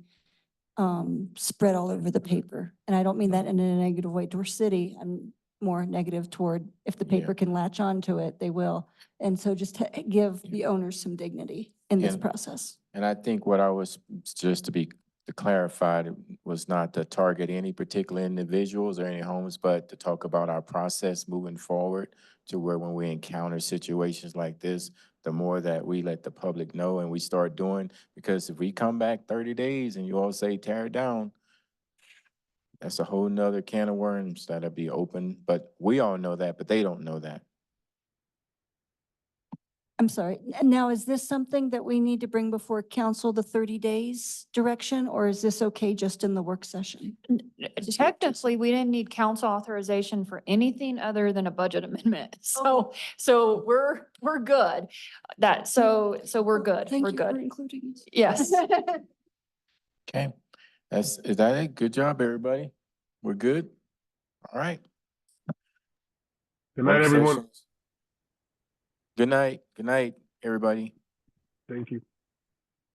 spread all over the paper. And I don't mean that in a negative way toward city. I'm more negative toward, if the paper can latch on to it, they will. And so just to give the owners some dignity in this process. And I think what I was, just to clarify, was not to target any particular individuals or any homes, but to talk about our process moving forward to where when we encounter situations like this, the more that we let the public know and we start doing, because if we come back 30 days and you all say tear it down, that's a whole nother can of worms that'll be open, but we all know that, but they don't know that. I'm sorry. And now, is this something that we need to bring before council, the 30 days direction, or is this okay just in the work session? Technically, we didn't need council authorization for anything other than a budget amendment. So we're good. So we're good. Thank We're you for good. including us. Yes. Okay, is that it? Good job, everybody. We're good? All right. Good night, Work everyone. sessions. Good night, everybody. Thank you.